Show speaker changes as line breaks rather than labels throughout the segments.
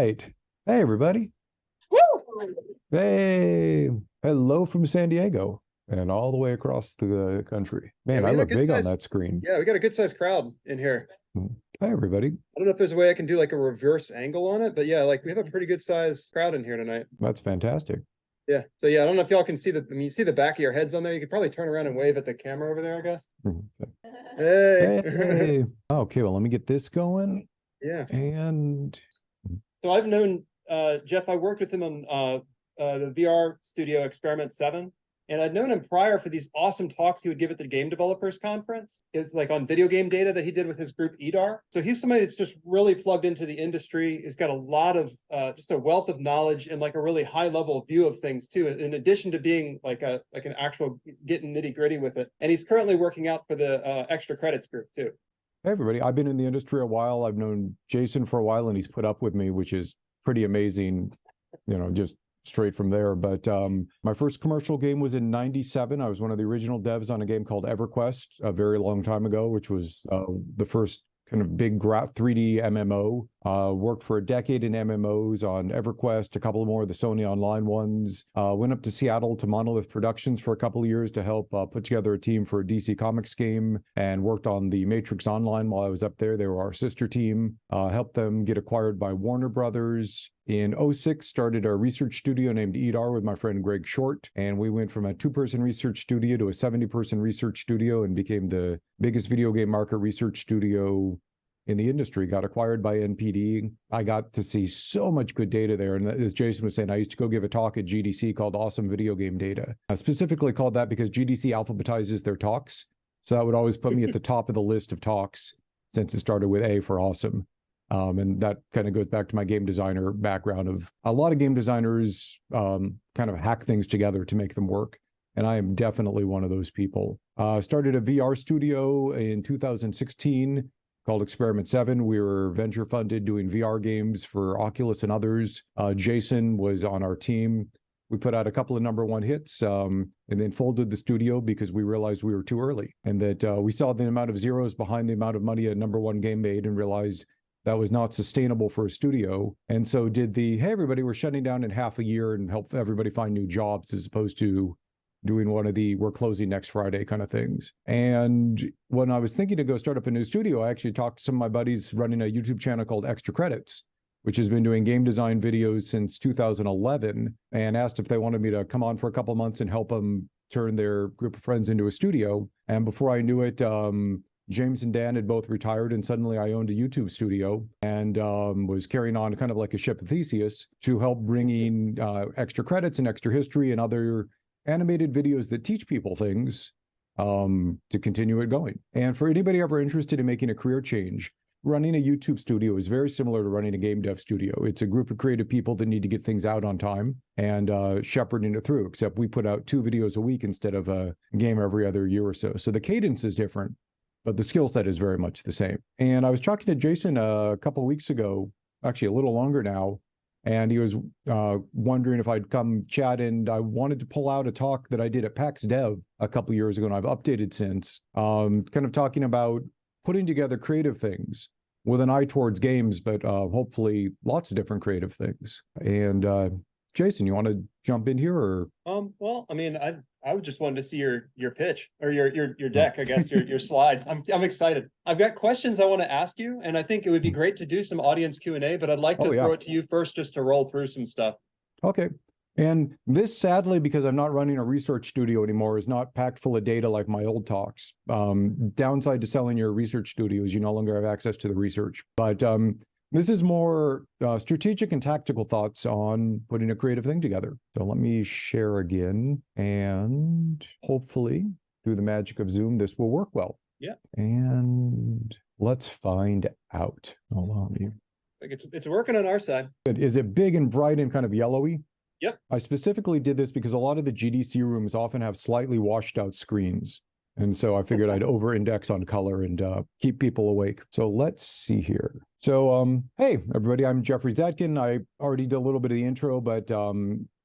right. Hey, everybody.
Woo!
Hey, hello from San Diego and all the way across the country. Man, I look big on that screen.
Yeah, we got a good sized crowd in here.
Hi, everybody.
I don't know if there's a way I can do like a reverse angle on it, but yeah, like we have a pretty good sized crowd in here tonight.
That's fantastic.
Yeah. So yeah, I don't know if y'all can see you see the back of your heads on there. You could probably turn around and wave at the camera over there, I guess. Hey.
Hey. Okay, well, let me get this going.
Yeah.
And
so I've known Jeff. I worked with him on the VR studio Experiment 7. And I'd known him prior for these awesome talks he would give at the Game Developers Conference. It's like on video game data that he did with his group EEDAR. So he's somebody that's just really plugged into the industry. He's got a lot of just a wealth of knowledge and like a really high level view of things too, in addition to being like an actual getting nitty gritty with it. And he's currently working out for the Extra Credits group too.
Hey, everybody. I've been in the industry a while. I've known Jason for a while, and he's put up with me, which is pretty amazing, just straight from there. But my first commercial game was in '97. I was one of the original devs on a game called EverQuest a very long time ago, which was the first kind of big 3D MMO. Worked for a decade in MMOs on EverQuest, a couple more of the Sony Online ones. Went up to Seattle to Monolith Productions for a couple of years to help put together a team for a DC Comics game, and worked on the Matrix Online while I was up there. They were our sister team. Helped them get acquired by Warner Brothers. In '06, started a research studio named EEDAR with my friend Greg Short, and we went from a 2-person research studio to a 70-person research studio and became the biggest video game market research studio in the industry. Got acquired by NPD. I got to see so much good data there. And as Jason was saying, I used to go give a talk at GDC called Awesome Video Game Data. I specifically called that because GDC alphabetizes their talks. So that would always put me at the top of the list of talks since it started with A for awesome. And that kind of goes back to my game designer background of a lot of game designers kind of hack things together to make them work. And I am definitely one of those people. Started a VR studio in 2016 called Experiment 7. We were venture funded doing VR games for Oculus and others. Jason was on our team. We put out a couple of #1 hits and then folded the studio because we realized we were too early, and that we saw the amount of zeros behind the amount of money a #1 game made and realized that was not sustainable for a studio. And so did hey, everybody, we're shutting down in half a year and help everybody find new jobs, as opposed to doing one of the we're closing next Friday kind of things. And when I was thinking to go start up a new studio, I actually talked to some of my buddies running a YouTube channel called Extra Credits, which has been doing game design videos since 2011, and asked if they wanted me to come on for a couple of months and help them turn their group of friends into a studio. And before I knew it, James and Dan had both retired, and suddenly I owned a YouTube studio and was carrying on kind of like a ship of Theseus to help bringing Extra Credits and Extra History and other animated videos that teach people things to continue it going. And for anybody ever interested in making a career change, running a YouTube studio is very similar to running a game dev studio. It's a group of creative people that need to get things out on time and shepherding it through, except we put out 2 videos a week instead of a game every other year or so. So the cadence is different, but the skill set is very much the same. And I was talking to Jason a couple of weeks ago, actually a little longer now, and he was wondering if I'd come chat, and I wanted to pull out a talk that I did at PAX Dev a couple of years ago, and I've updated since, kind of talking about putting together creative things with an eye towards games, but hopefully lots of different creative things. And Jason, you want to jump in here, or?
Well, I mean, I would just wanted to see your pitch or your deck, I guess, your slides. I'm excited. I've got questions I want to ask you, and I think it would be great to do some audience Q&A, but I'd like to throw it to you first just to roll through some stuff.
Okay. And this, sadly, because I'm not running a research studio anymore, is not packed full of data like my old talks. Downside to selling your research studio is you no longer have access to the research. But this is more strategic and tactical thoughts on putting a creative thing together. So let me share again, and hopefully through the magic of Zoom, this will work well.
Yeah.
And let's find out. Hold on.
It's working on our side.
Is it big and bright and kind of yellowy?
Yep.
I specifically did this because a lot of the GDC rooms often have slightly washed out screens. And so I figured I'd over-index on color and keep people awake. So let's see here. So, hey, everybody, I'm Geoffrey Zatkin. I already did a little bit of the intro, but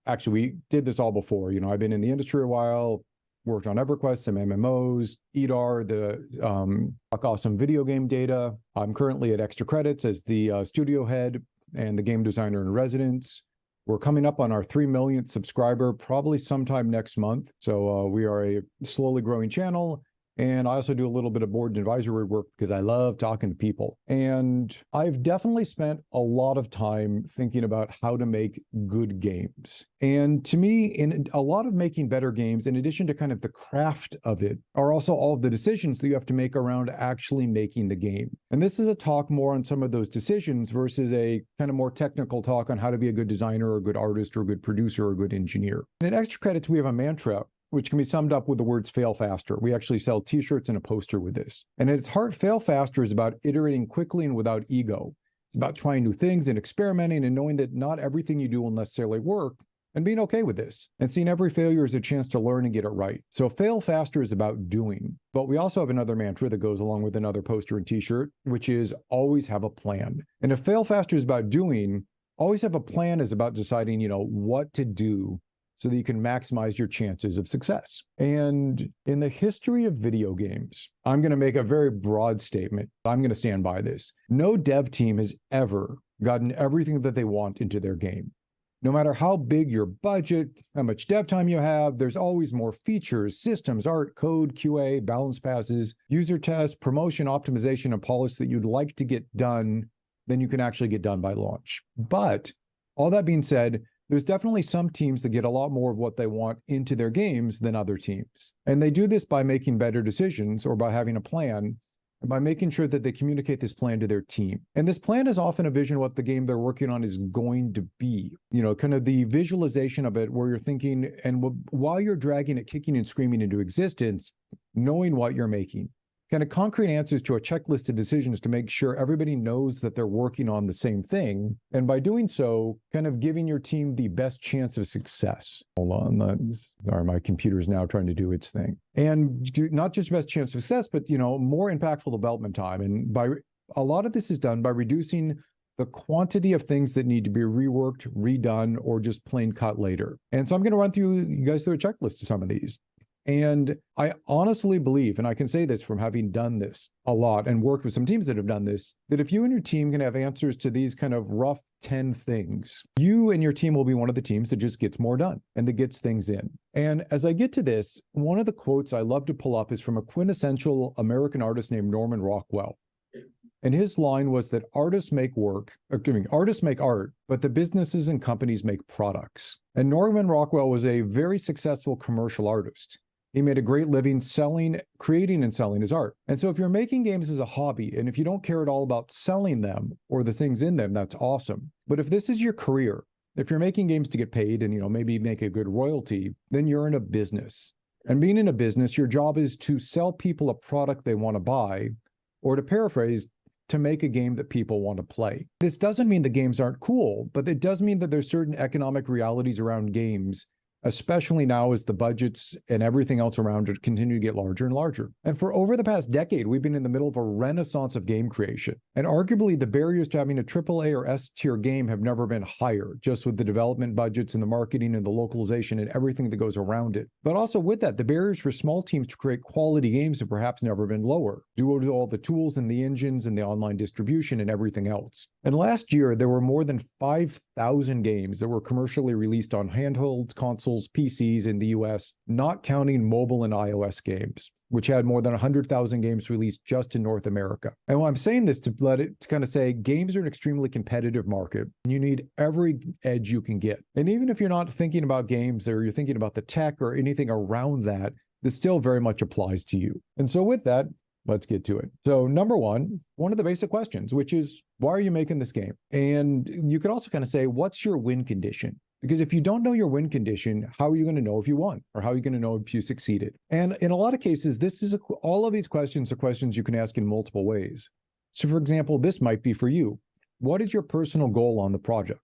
actually, we did this all before. I've been in the industry a while, worked on EverQuest, some MMOs, EEDAR, the awesome video game data. I'm currently at Extra Credits as the studio head. and the game designer in residence. We're coming up on our 3 millionth subscriber, probably sometime next month. So we are a slowly growing channel. And I also do a little bit of board and advisory work because I love talking to people. And I've definitely spent a lot of time thinking about how to make good games. And to me, in a lot of making better games, in addition to kind of the craft of it, are also all of the decisions that you have to make around actually making the game. And this is a talk more on some of those decisions versus a kind of more technical talk on how to be a good designer or a good artist or a good producer or a good engineer. And in Extra Credits, we have a mantra which can be summed up with the words fail faster. We actually sell t-shirts and a poster with this. And at its heart, fail faster is about iterating quickly and without ego. It's about trying new things and experimenting and knowing that not everything you do will necessarily work and being okay with this and seeing every failure as a chance to learn and get it right. So fail faster is about doing. But we also have another mantra that goes along with another poster and t-shirt, which is always have a plan. And if fail faster is about doing, always have a plan is about deciding, what to do so that you can maximize your chances of success. And in the history of video games, I'm going to make a very broad statement. I'm going to stand by this. No dev team has ever gotten everything that they want into their game. No matter how big your budget, how much dev time you have, there's always more features, systems, art, code, QA, balance passes, user tests, promotion, optimization, and polish that you'd like to get done than you can actually get done by launch. But all that being said, there's definitely some teams that get a lot more of what they want into their games than other teams. And they do this by making better decisions or by having a plan and by making sure that they communicate this plan to their team. And this plan is often a vision of what the game they're working on is going to be. Kind of the visualization of it where you're thinking, and while you're dragging it, kicking and screaming into existence, knowing what you're making. Kind of concrete answers to a checklist of decisions to make sure everybody knows that they're working on the same thing. And by doing so, kind of giving your team the best chance of success. Hold on, sorry, my computer's now trying to do its thing. And not just best chance of success, but, more impactful development time. And by a lot of this is done by reducing the quantity of things that need to be reworked, redone, or just plain cut later. And so I'm going to run you guys through a checklist of some of these. And I honestly believe, and I can say this from having done this a lot and worked with some teams that have done this, that if you and your team can have answers to these kind of rough 10 things, you and your team will be one of the teams that just gets more done and that gets things in. And as I get to this, one of the quotes I love to pull up is from a quintessential American artist named Norman Rockwell. And his line was that artists make art, but the businesses and companies make products. And Norman Rockwell was a very successful commercial artist. He made a great living creating and selling his art. And so if you're making games as a hobby, and if you don't care at all about selling them or the things in them, that's awesome. But if this is your career, if you're making games to get paid and, maybe make a good royalty, then you're in a business. And being in a business, your job is to sell people a product they want to buy, or to paraphrase, to make a game that people want to play. This doesn't mean the games aren't cool, but it does mean that there's certain economic realities around games, especially now as the budgets and everything else around it continue to get larger and larger. And for over the past decade, we've been in the middle of a renaissance of game creation. And arguably the barriers to having a AAA or S-tier game have never been higher, just with the development budgets and the marketing and the localization and everything that goes around it. But also with that, the barriers for small teams to create quality games have perhaps never been lower, due to all the tools and the engines and the online distribution and everything else. And last year, there were more than 5,000 games that were commercially released on handhelds, consoles, PCs in the US, not counting mobile and iOS games, which had more than 100,000 games released just in North America. And I'm saying this to kind of say games are an extremely competitive market. And you need every edge you can get. And even if you're not thinking about games or you're thinking about the tech or anything around that, this still very much applies to you. And so with that, let's get to it. So number one of the basic questions, which is, why are you making this game? And you could also kind of say, what's your win condition? Because if you don't know your win condition, how are you going to know if you won? Or how are you going to know if you succeeded? And in a lot of cases, all of these questions are questions you can ask in multiple ways. So for example, this might be for you. What is your personal goal on the project?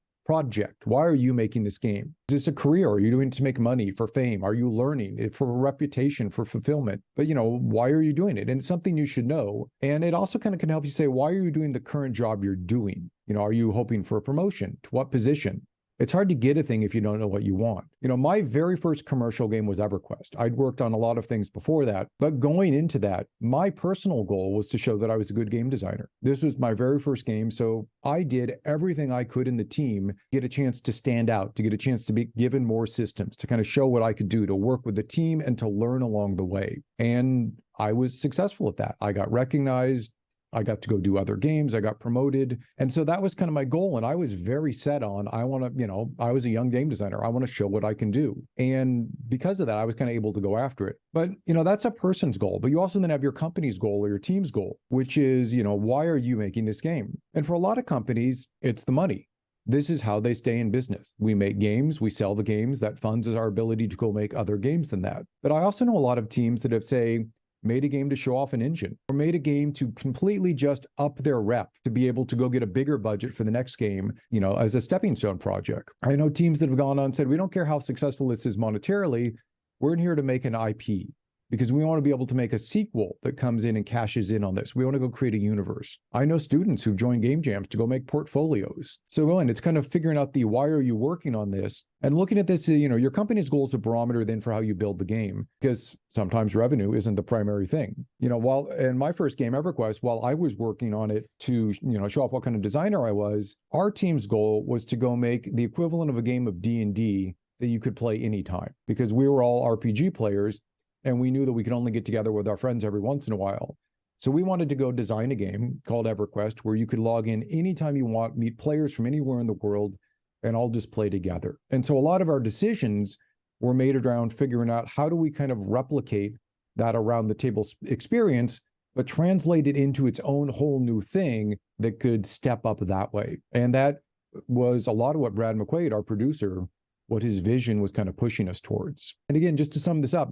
Why are you making this game? Is this a career? Are you doing it to make money, for fame? Are you learning it for a reputation, for fulfillment? But why are you doing it? And it's something you should know. And it also kind of can help you say, why are you doing the current job you're doing? Are you hoping for a promotion? To what position? It's hard to get a thing if you don't know what you want. My very first commercial game was EverQuest. I'd worked on a lot of things before that, but going into that, my personal goal was to show that I was a good game designer. This was my very first game, so I did everything I could in the team, get a chance to stand out, to get a chance to be given more systems, to kind of show what I could do, to work with the team and to learn along the way. And I was successful at that. I got recognized. I got to go do other games. I got promoted. And so that was kind of my goal. And I was very set on, I was a young game designer. I want to show what I can do. And because of that, I was kind of able to go after it. But, that's a person's goal. But you also then have your company's goal or your team's goal, which is, why are you making this game? And for a lot of companies, it's the money. This is how they stay in business. We make games, we sell the games. That funds our ability to go make other games than that. But I also know a lot of teams that have, say, made a game to show off an engine, or made a game to completely just up their rep to be able to go get a bigger budget for the next game, as a stepping stone project. I know teams that have gone on and said, we don't care how successful this is monetarily, we're in here to make an IP. Because we want to be able to make a sequel that comes in and cashes in on this. We want to go create a universe. I know students who've joined game jams to go make portfolios. So it's kind of figuring out the why are you working on this, and looking at this, your company's goal is a barometer then for how you build the game, because sometimes revenue isn't the primary thing. While in my first game, EverQuest, while I was working on it to, show off what kind of designer I was, our team's goal was to go make the equivalent of a game of D&D that you could play anytime, because we were all RPG players. And we knew that we could only get together with our friends every once in a while. So we wanted to go design a game called EverQuest, where you could log in anytime you want, meet players from anywhere in the world, and all just play together. And so a lot of our decisions were made around figuring out how do we kind of replicate that around the table experience, but translate it into its own whole new thing that could step up that way. And that was a lot of what Brad McQuaid, our producer, what his vision was kind of pushing us towards. And again, just to sum this up,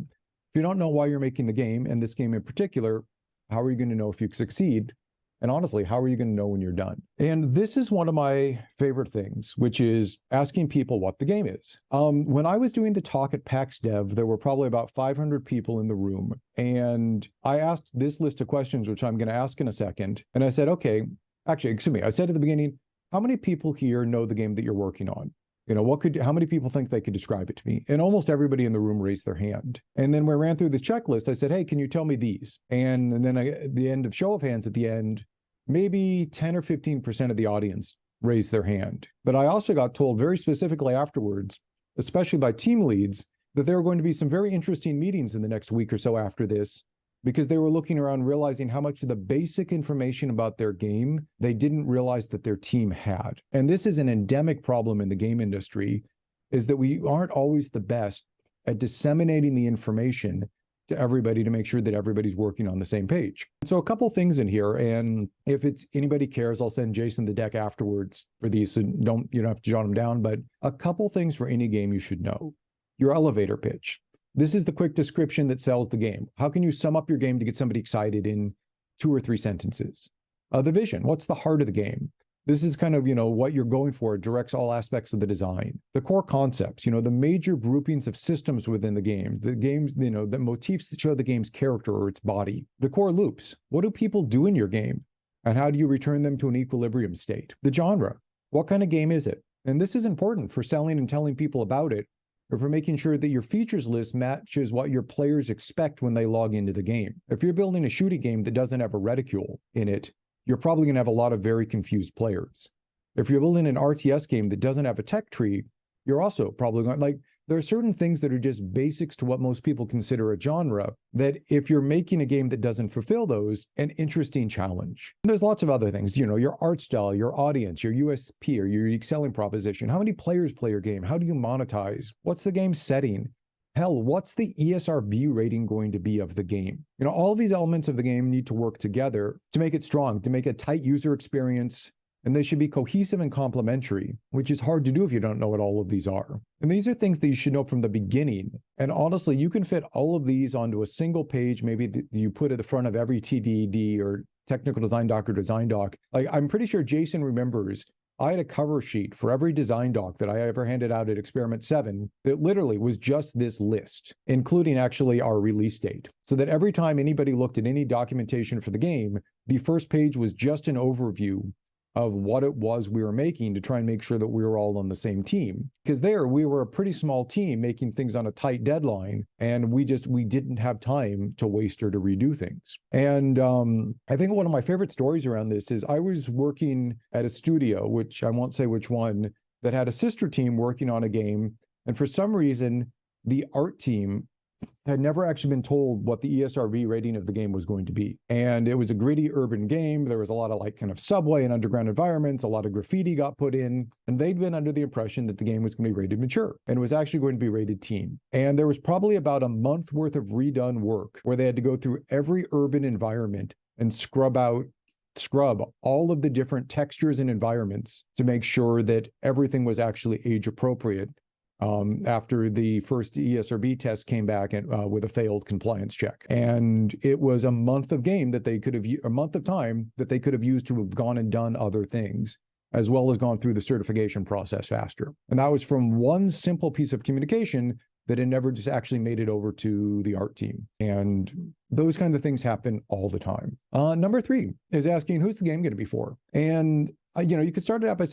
if you don't know why you're making the game, and this game in particular, how are you going to know if you succeed? And honestly, how are you going to know when you're done? And this is one of my favorite things, which is asking people what the game is. When I was doing the talk at PAX Dev, there were probably about 500 people in the room. And I asked this list of questions, which I'm going to ask in a second. And I said, okay, actually, excuse me. I said at the beginning, how many people here know the game that you're working on? How many people think they could describe it to me? And almost everybody in the room raised their hand. And then we ran through this checklist. I said, hey, can you tell me these? And then at the end of show of hands at the end, maybe 10 or 15% of the audience raised their hand. But I also got told very specifically afterwards, especially by team leads, that there were going to be some very interesting meetings in the next week or so after this, because they were looking around realizing how much of the basic information about their game they didn't realize that their team had. And this is an endemic problem in the game industry, is that we aren't always the best at disseminating the information to everybody to make sure that everybody's working on the same page. So a couple things in here, and if anybody cares, I'll send Jason the deck afterwards for these, so you don't have to jot them down, but a couple things for any game you should know. Your elevator pitch. This is the quick description that sells the game. How can you sum up your game to get somebody excited in 2 or 3 sentences? The vision. What's the heart of the game? This is kind of, what you're going for. It directs all aspects of the design. The core concepts, the major groupings of systems within the game, the motifs that show the game's character or its body. The core loops. What do people do in your game? And how do you return them to an equilibrium state? The genre. What kind of game is it? And this is important for selling and telling people about it, or for making sure that your features list matches what your players expect when they log into the game. If you're building a shooting game that doesn't have a reticule in it, you're probably going to have a lot of very confused players. If you're building an RTS game that doesn't have a tech tree, you're also probably going, there are certain things that are just basics to what most people consider a genre, that if you're making a game that doesn't fulfill those, an interesting challenge. And there's lots of other things, your art style, your audience, your USP or your unique selling proposition. How many players play your game? How do you monetize? What's the game setting? Hell, what's the ESRB rating going to be of the game? All of these elements of the game need to work together to make it strong, to make a tight user experience, and they should be cohesive and complementary, which is hard to do if you don't know what all of these are. And these are things that you should know from the beginning. And honestly, you can fit all of these onto a single page, maybe you put at the front of every TDD or technical design doc or design doc. I'm pretty sure Jason remembers, I had a cover sheet for every design doc that I ever handed out at Experiment 7 that literally was just this list, including actually our release date. So that every time anybody looked at any documentation for the game, the first page was just an overview of what it was we were making to try and make sure that we were all on the same team. Because there we were a pretty small team making things on a tight deadline, and we didn't have time to waste or to redo things. And I think one of my favorite stories around this is I was working at a studio, which I won't say which one, that had a sister team working on a game. And for some reason, the art team had never actually been told what the ESRB rating of the game was going to be. And it was a gritty urban game. There was a lot of like kind of subway and underground environments. A lot of graffiti got put in. And they'd been under the impression that the game was going to be rated mature and was actually going to be rated teen. And there was probably about a month worth of redone work where they had to go through every urban environment and scrub all of the different textures and environments to make sure that everything was actually age appropriate. After the first ESRB test came back with a failed compliance check. And it was a month of time that they could have used to have gone and done other things, as well as gone through the certification process faster. And that was from one simple piece of communication that had never just actually made it over to the art team. And those kinds of things happen all the time. Number 3 is asking, who's the game going to be for? And, you could start it out by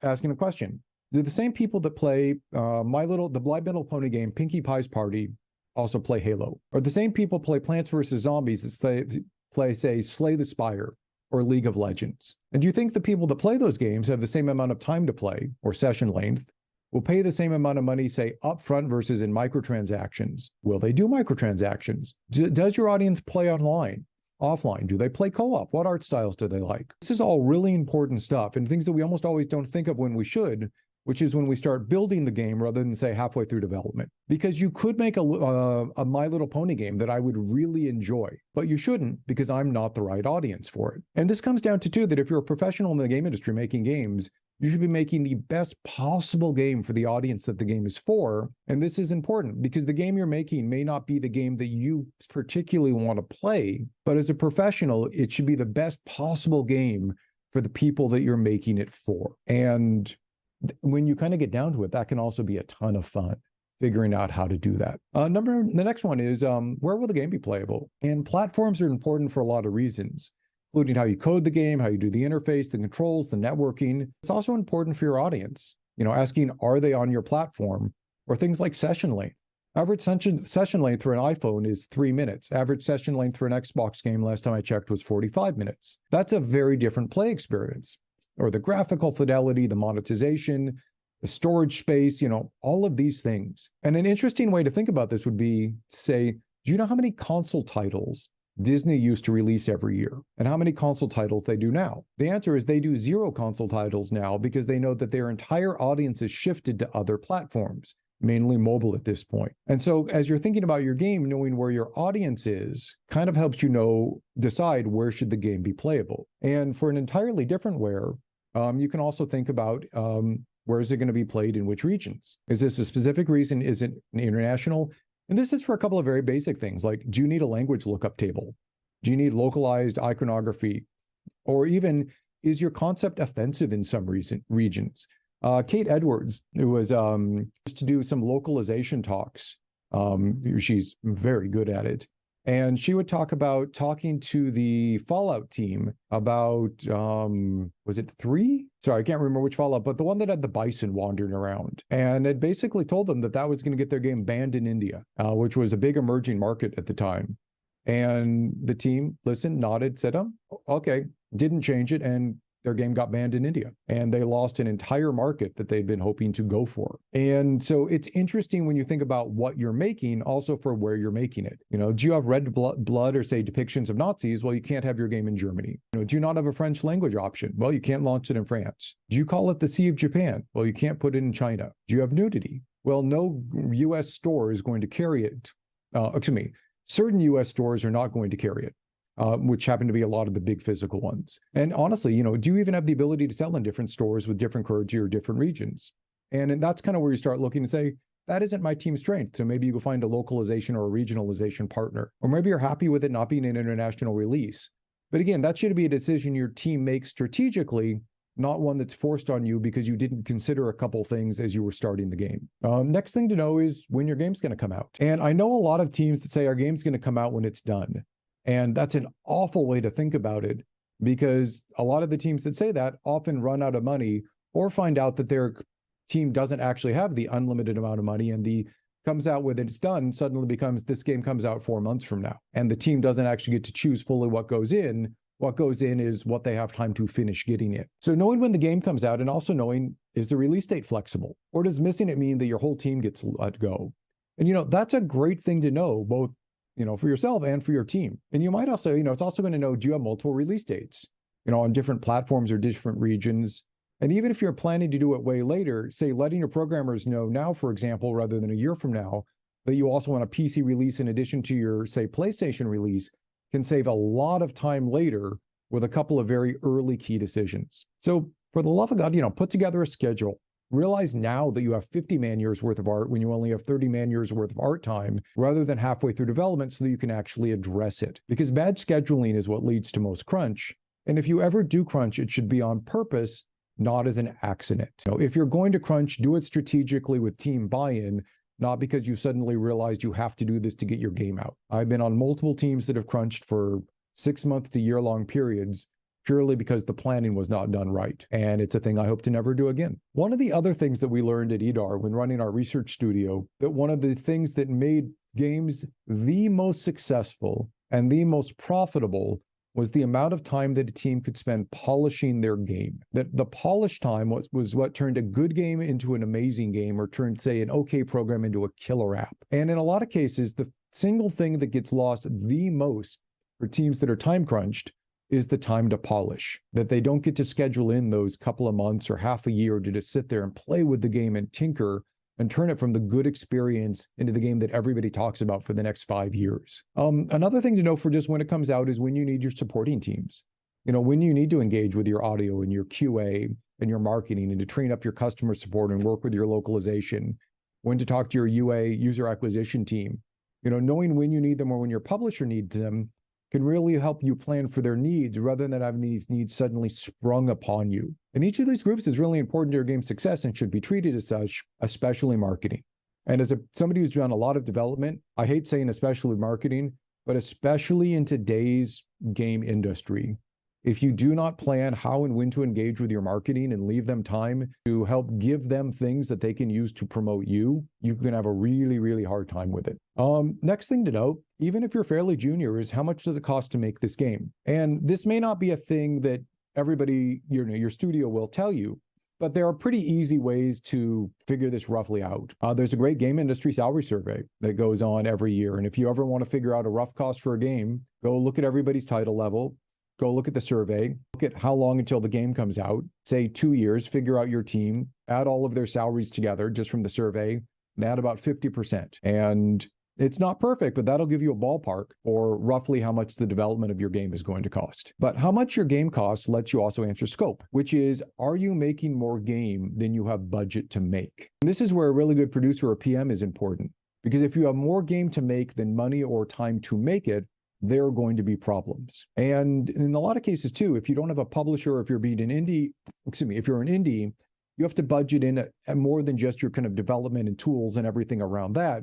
asking a question. Do the same people that play the My Little Pony game, Pinkie Pie's Party, also play Halo? Or the same people play Plants vs. Zombies that play, say, Slay the Spire or League of Legends? And do you think the people that play those games have the same amount of time to play or session length, will pay the same amount of money, say, upfront versus in microtransactions? Will they do microtransactions? Does your audience play offline? Do they play co-op? What art styles do they like? This is all really important stuff and things that we almost always don't think of when we should, which is when we start building the game rather than, say, halfway through development. Because you could make a My Little Pony game that I would really enjoy, but you shouldn't, because I'm not the right audience for it. And this comes down to, too, that if you're a professional in the game industry making games, you should be making the best possible game for the audience that the game is for. And this is important because the game you're making may not be the game that you particularly want to play, but as a professional, it should be the best possible game for the people that you're making it for. And when you kind of get down to it, that can also be a ton of fun, figuring out how to do that. The next one is, where will the game be playable? And platforms are important for a lot of reasons, including how you code the game, how you do the interface, the controls, the networking. It's also important for your audience, asking, are they on your platform? Or things like session length. Average session length for an iPhone is 3 minutes. Average session length for an Xbox game, last time I checked, was 45 minutes. That's a very different play experience. Or the graphical fidelity, the monetization, the storage space, all of these things. And an interesting way to think about this would be to say, do you know how many console titles Disney used to release every year and how many console titles they do now? The answer is they do 0 console titles now because they know that their entire audience is shifted to other platforms, mainly mobile at this point. And so as you're thinking about your game, knowing where your audience is kind of helps decide where should the game be playable. And for an entirely different where, you can also think about where is it going to be played in which regions? Is this a specific reason? Is it international? And this is for a couple of very basic things, like, do you need a language lookup table? Do you need localized iconography? Or even, is your concept offensive in some regions? Kate Edwards, who was used to do some localization talks. She's very good at it. And she would talk about talking to the Fallout team about, was it 3? Sorry, I can't remember which Fallout, but the one that had the bison wandering around. And it basically told them that was going to get their game banned in India, which was a big emerging market at the time. And the team listened, nodded, said, oh, okay, didn't change it. And their game got banned in India, and they lost an entire market that they'd been hoping to go for. And so it's interesting when you think about what you're making, also for where you're making it. Do you have red blood or, say, depictions of Nazis? Well, you can't have your game in Germany. Do you not have a French language option? Well, you can't launch it in France. Do you call it the Sea of Japan? Well, you can't put it in China. Do you have nudity? Well, no U.S. store is going to carry it. Certain U.S. stores are not going to carry it. Which happen to be a lot of the big physical ones. And honestly, do you even have the ability to sell in different stores with different currency or different regions? And that's kind of where you start looking and say, that isn't my team's strength. So maybe you go find a localization or a regionalization partner. Or maybe you're happy with it not being an international release. But again, that should be a decision your team makes strategically, not one that's forced on you because you didn't consider a couple things as you were starting the game. Next thing to know is when your game's going to come out. And I know a lot of teams that say our game's going to come out when it's done. And that's an awful way to think about it, because a lot of the teams that say that often run out of money or find out that their team doesn't actually have the unlimited amount of money, and the comes out with it's done suddenly becomes this game comes out 4 months from now, and the team doesn't actually get to choose fully what goes in. What goes in is what they have time to finish getting it. So knowing when the game comes out, and also knowing, is the release date flexible, or does missing it mean that your whole team gets let go? And that's a great thing to know, both for yourself and for your team. And you might also, it's also going to know, do you have multiple release dates, on different platforms or different regions? And even if you're planning to do it way later, say letting your programmers know now, for example, rather than a year from now, that you also want a PC release in addition to your, say, PlayStation release, can save a lot of time later with a couple of very early key decisions. So for the love of God, put together a schedule. Realize now that you have 50 man-years worth of art when you only have 30 man-years worth of art time, rather than halfway through development, so that you can actually address it. Because bad scheduling is what leads to most crunch. And if you ever do crunch, it should be on purpose, not as an accident. If you're going to crunch, do it strategically with team buy-in, not because you suddenly realized you have to do this to get your game out. I've been on multiple teams that have crunched for 6-month to year-long periods, purely because the planning was not done right. And it's a thing I hope to never do again. One of the other things that we learned at EEDAR when running our research studio, that one of the things that made games the most successful and the most profitable was the amount of time that a team could spend polishing their game. That the polish time was what turned a good game into an amazing game, or turned, say, an okay program into a killer app. And in a lot of cases, the single thing that gets lost the most for teams that are time crunched is the time to polish. That they don't get to schedule in those couple of months or half a year to just sit there and play with the game and tinker and turn it from the good experience into the game that everybody talks about for the next 5 years. Another thing to know for just when it comes out is when you need your supporting teams. When you need to engage with your audio and your QA and your marketing, and to train up your customer support and work with your localization, when to talk to your UA, user acquisition team. Knowing when you need them or when your publisher needs them can really help you plan for their needs, rather than having these needs suddenly sprung upon you. And each of these groups is really important to your game's success and should be treated as such, especially marketing. And as somebody who's done a lot of development, I hate saying especially marketing, but especially in today's game industry, if you do not plan how and when to engage with your marketing and leave them time to help give them things that they can use to promote you, you can have a really, really hard time with it. Next thing to note, even if you're fairly junior, is how much does it cost to make this game? And this may not be a thing that everybody, your studio will tell you, but there are pretty easy ways to figure this roughly out. There's a great game industry salary survey that goes on every year. And if you ever want to figure out a rough cost for a game, go look at everybody's title level. Go look at the survey, look at how long until the game comes out, say 2 years, figure out your team, add all of their salaries together just from the survey, and add about 50%. And it's not perfect, but that'll give you a ballpark for roughly how much the development of your game is going to cost. But how much your game costs lets you also answer scope, which is, are you making more game than you have budget to make? And this is where a really good producer or PM is important, because if you have more game to make than money or time to make it, there are going to be problems. And in a lot of cases too, if you don't have a publisher, or if you're being an indie, if you're an indie, you have to budget in more than just your kind of development and tools and everything around that.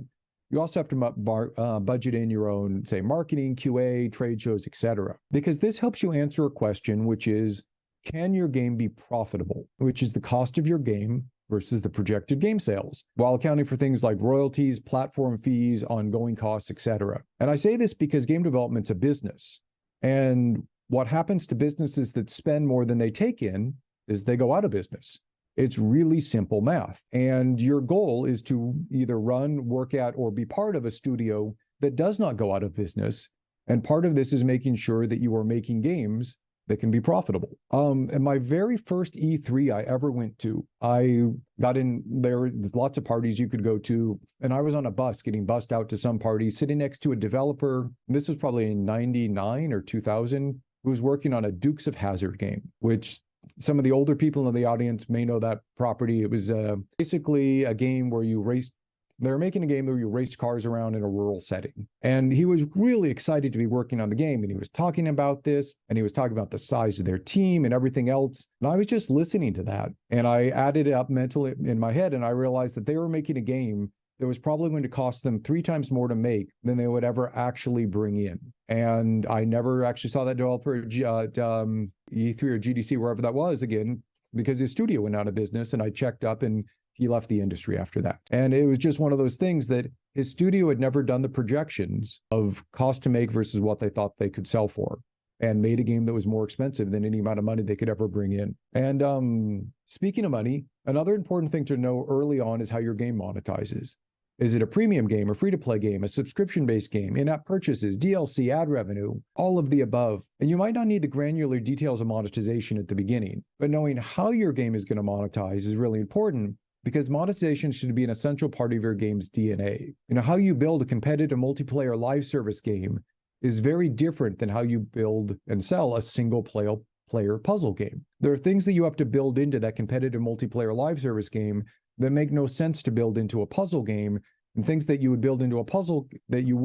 You also have to budget in your own, say, marketing, QA, trade shows, etc. Because this helps you answer a question, which is, can your game be profitable? Which is the cost of your game versus the projected game sales, while accounting for things like royalties, platform fees, ongoing costs, etc. And I say this because game development's a business. And what happens to businesses that spend more than they take in is they go out of business. It's really simple math. And your goal is to either run, work at, or be part of a studio that does not go out of business. And part of this is making sure that you are making games that can be profitable. And my very first E3 I ever went to, I got in there, there's lots of parties you could go to, and I was on a bus getting bussed out to some party, sitting next to a developer. This was probably in 99 or 2000, who was working on a Dukes of Hazzard game, which some of the older people in the audience may know that property. It was basically a game where you raced. They were making a game where you raced cars around in a rural setting. And he was really excited to be working on the game. And he was talking about this, and he was talking about the size of their team and everything else. And I was just listening to that. And I added it up mentally in my head, and I realized that they were making a game that was probably going to cost them 3 times more to make than they would ever actually bring in. And I never actually saw that developer at E3 or GDC, wherever that was, again, because his studio went out of business, and I checked up and he left the industry after that. And it was just one of those things that his studio had never done the projections of cost to make versus what they thought they could sell for, and made a game that was more expensive than any amount of money they could ever bring in. And speaking of money, another important thing to know early on is how your game monetizes. Is it a premium game, a free-to-play game, a subscription-based game, in-app purchases, DLC, ad revenue, all of the above? And you might not need the granular details of monetization at the beginning, but knowing how your game is going to monetize is really important, because monetization should be an essential part of your game's DNA. You know, how you build a competitive multiplayer live service game is very different than how you build and sell a single player puzzle game. There are things that you have to build into that competitive multiplayer live service game that make no sense to build into a puzzle game, and things that you would build into a puzzle that you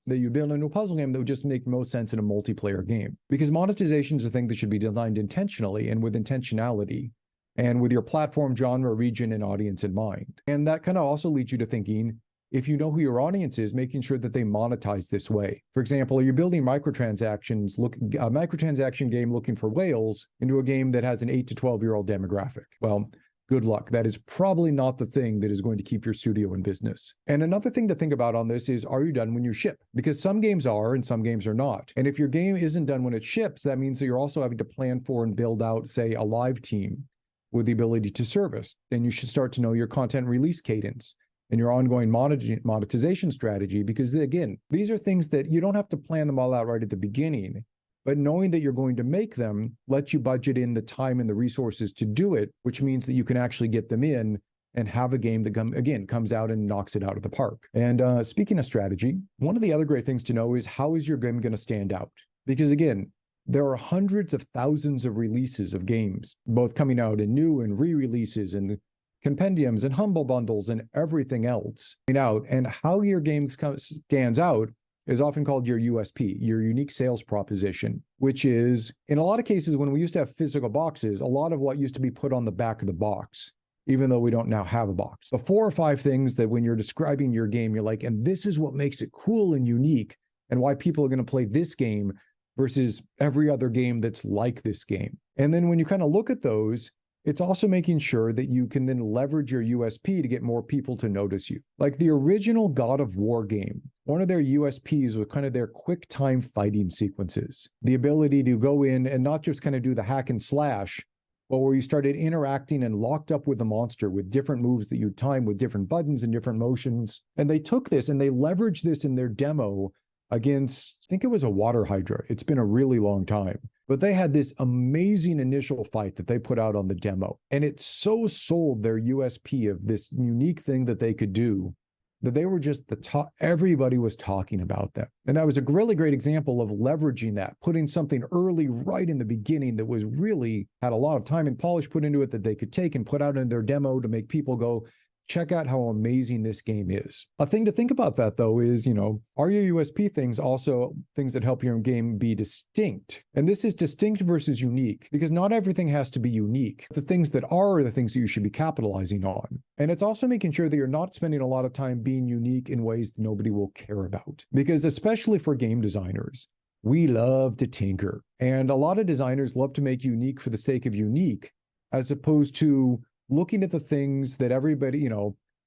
build into a puzzle game that would just make no sense in a multiplayer game. Because monetization is a thing that should be designed intentionally and with intentionality, and with your platform, genre, region, and audience in mind. And that kind of also leads you to thinking, if you know who your audience is, making sure that they monetize this way. For example, you're building microtransactions, a microtransaction game looking for whales into a game that has an 8 to 12-year-old demographic. Well, good luck. That is probably not the thing that is going to keep your studio in business. And another thing to think about on this is, are you done when you ship? Because some games are and some games are not. And if your game isn't done when it ships, that means that you're also having to plan for and build out, say, a live team with the ability to service. Then you should start to know your content release cadence and your ongoing monetization strategy, because again, these are things that you don't have to plan them all out right at the beginning, but knowing that you're going to make them lets you budget in the time and the resources to do it, which means that you can actually get them in and have a game that comes out and knocks it out of the park. And speaking of strategy, one of the other great things to know is, how is your game going to stand out? Because again, there are hundreds of thousands of releases of games, both coming out in new and re-releases and compendiums and humble bundles and everything else coming out. And how your game stands out is often called your USP, your unique sales proposition, which is, in a lot of cases, when we used to have physical boxes, a lot of what used to be put on the back of the box, even though we don't now have a box. The 4 or 5 things that when you're describing your game, you're like, and this is what makes it cool and unique, and why people are going to play this game versus every other game that's like this game. And then when you kind of look at those, it's also making sure that you can then leverage your USP to get more people to notice you. Like the original God of War game, one of their USPs was kind of their quick time fighting sequences. The ability to go in and not just kind of do the hack and slash, but where you started interacting and locked up with the monster with different moves that you time with different buttons and different motions. And they took this and they leveraged this in their demo against, I think it was a water hydra. It's been a really long time. But they had this amazing initial fight that they put out on the demo. And it so sold their USP of this unique thing that they could do that they were just the top, everybody was talking about them. And that was a really great example of leveraging that, putting something early right in the beginning that was really had a lot of time and polish put into it that they could take and put out in their demo to make people go, check out how amazing this game is. A thing to think about that, though, is, are your USP things also things that help your game be distinct? And this is distinct versus unique, because not everything has to be unique. The things that are the things that you should be capitalizing on. And it's also making sure that you're not spending a lot of time being unique in ways that nobody will care about. Because especially for game designers, we love to tinker. And a lot of designers love to make unique for the sake of unique, as opposed to looking at the things that everybody,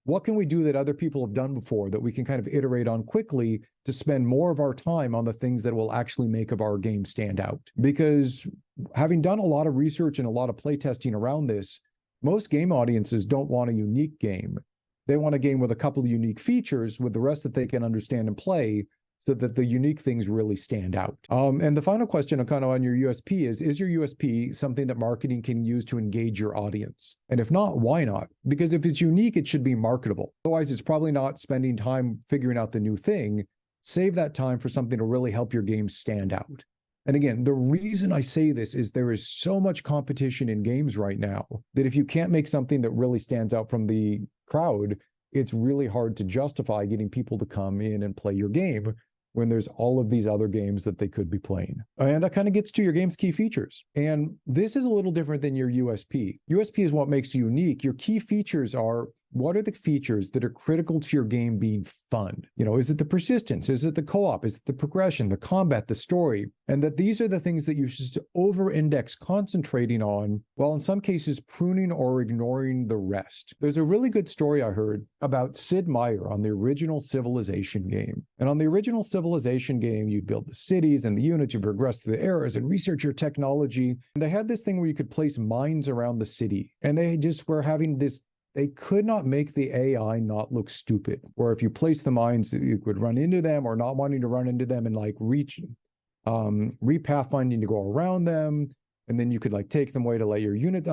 what can we do that other people have done before that we can kind of iterate on quickly to spend more of our time on the things that will actually make of our game stand out? Because having done a lot of research and a lot of playtesting around this, most game audiences don't want a unique game. They want a game with a couple of unique features with the rest that they can understand and play, so that the unique things really stand out. And the final question kind of on your USP is your USP something that marketing can use to engage your audience? And if not, why not? Because if it's unique, it should be marketable. Otherwise, it's probably not spending time figuring out the new thing. Save that time for something to really help your game stand out. And again, the reason I say this is there is so much competition in games right now that if you can't make something that really stands out from the crowd, it's really hard to justify getting people to come in and play your game when there's all of these other games that they could be playing. And that kind of gets to your game's key features. And this is a little different than your USP. USP is what makes you unique. Your key features are what are the features that are critical to your game being fun? Is it the persistence? Is it the co-op? Is it the progression, the combat, the story? And that these are the things that you should over-index concentrating on, while in some cases pruning or ignoring the rest. There's a really good story I heard about Sid Meier on the original Civilization game. And on the original Civilization game, you'd build the cities and the units, you progress through the eras and research your technology. And they had this thing where you could place mines around the city. And they just were having this, they could not make the AI not look stupid. Or if you place the mines, you could run into them or not wanting to run into them and like repathfinding to go around them. And then you could like take them away to let your unit,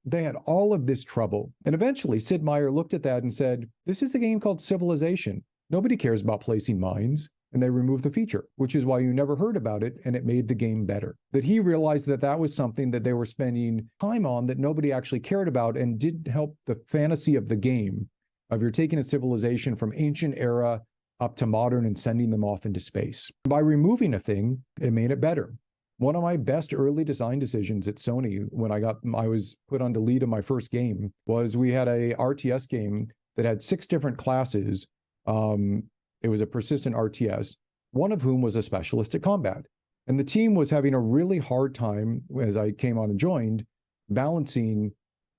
they had all of this trouble. And eventually Sid Meier looked at that and said, this is a game called Civilization. Nobody cares about placing mines. And they removed the feature, which is why you never heard about it, and it made the game better. That he realized that that was something that they were spending time on that nobody actually cared about and didn't help the fantasy of the game, of you're taking a civilization from ancient era up to modern and sending them off into space. By removing a thing, it made it better. One of my best early design decisions at Sony when I was put on to lead in my first game was we had a RTS game that had 6 different classes. It was a persistent RTS, one of whom was a specialist at combat. And the team was having a really hard time, as I came on and joined, balancing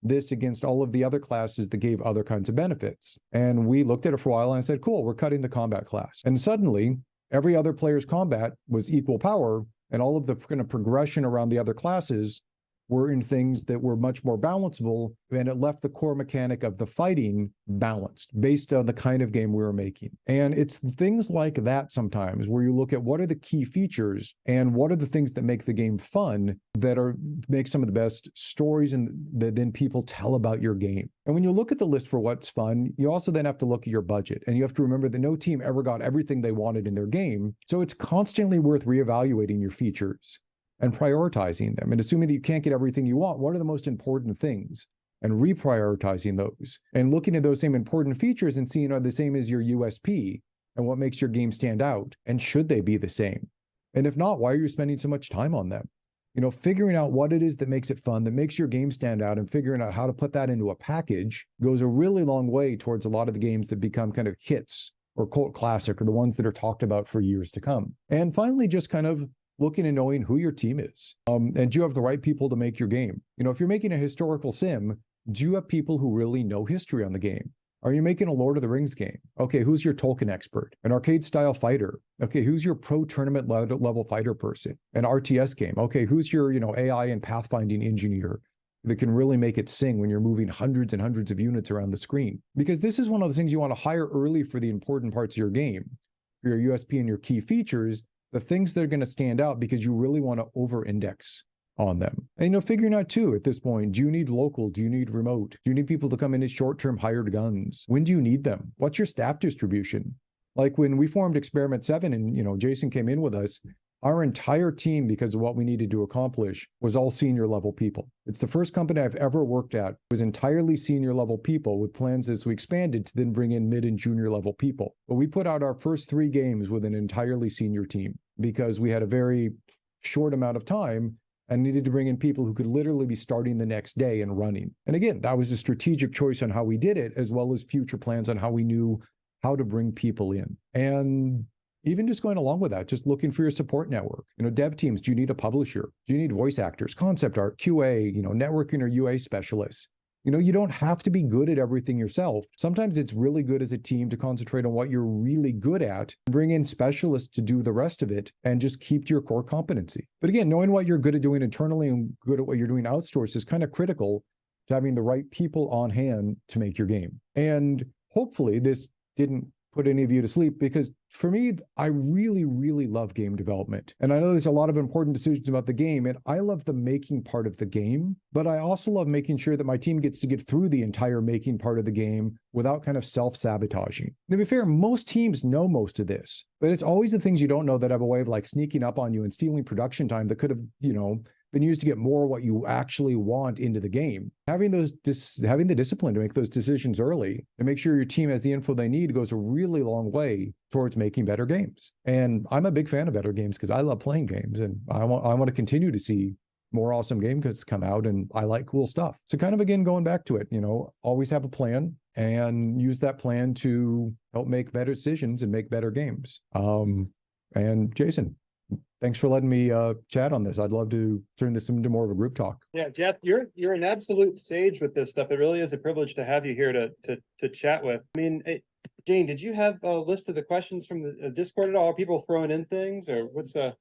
this against all of the other classes that gave other kinds of benefits. And we looked at it for a while and I said, cool, we're cutting the combat class. And suddenly, every other player's combat was equal power, and all of the kind of progression around the other classes were in things that were much more balanceable, and it left the core mechanic of the fighting balanced based on the kind of game we were making. And it's things like that sometimes where you look at what are the key features and what are the things that make the game fun that make some of the best stories and that then people tell about your game. And when you look at the list for what's fun, you also then have to look at your budget. And you have to remember that no team ever got everything they wanted in their game. So it's constantly worth reevaluating your features and prioritizing them, and assuming that you can't get everything you want, what are the most important things, and reprioritizing those, and looking at those same important features and seeing are the same as your USP, and what makes your game stand out, and should they be the same? And if not, why are you spending so much time on them? Figuring out what it is that makes it fun, that makes your game stand out, and figuring out how to put that into a package goes a really long way towards a lot of the games that become kind of hits or cult classic, or the ones that are talked about for years to come. And finally, just kind of looking and knowing who your team is. And do you have the right people to make your game? If you're making a historical sim, do you have people who really know history on the game? Are you making a Lord of the Rings game? Okay, who's your Tolkien expert? An arcade style fighter? Okay, who's your pro tournament level fighter person? An RTS game? Okay, who's your AI and pathfinding engineer that can really make it sing when you're moving hundreds and hundreds of units around the screen? Because this is one of the things you want to hire early for the important parts of your game, for your USP and your key features, the things that are going to stand out because you really want to over-index on them. And figuring out too at this point, do you need local? Do you need remote? Do you need people to come in as short-term hired guns? When do you need them? What's your staff distribution? Like when we formed Experiment 7 and Jason came in with us, our entire team, because of what we needed to accomplish, was all senior level people. It's the first company I've ever worked at was entirely senior level people, with plans as we expanded to then bring in mid and junior level people. But we put out our first 3 games with an entirely senior team because we had a very short amount of time and needed to bring in people who could literally be starting the next day and running. And again, that was a strategic choice on how we did it, as well as future plans on how we knew how to bring people in. And even just going along with that, just looking for your support network. Dev teams, do you need a publisher? Do you need voice actors, concept art, QA, networking or UA specialists? You don't have to be good at everything yourself. Sometimes it's really good as a team to concentrate on what you're really good at, bring in specialists to do the rest of it, and just keep to your core competency. But again, knowing what you're good at doing internally and good at what you're doing outsourced is kind of critical to having the right people on hand to make your game. And hopefully this didn't put any of you to sleep, because for me, I really, really love game development. And I know there's a lot of important decisions about the game, and I love the making part of the game, but I also love making sure that my team gets to get through the entire making part of the game without kind of self-sabotaging. To be fair, most teams know most of this, but it's always the things you don't know that have a way of like sneaking up on you and stealing production time that could have, been used to get more what you actually want into the game. Having the discipline to make those decisions early and make sure your team has the info they need goes a really long way towards making better games. And I'm a big fan of better games because I love playing games, and I want to continue to see more awesome game could come out, and I like cool stuff. So kind of, again, going back to it, always have a plan and use that plan to help make better decisions and make better games. And Jason, thanks for letting me chat on this. I'd love to turn this into more of a group talk.
Yeah, Jeff, you're an absolute sage with this stuff. It really is a privilege to have you here to chat with. I mean, Jane, did you have a list of the questions from the Discord at all? Are people throwing in things, or what's
And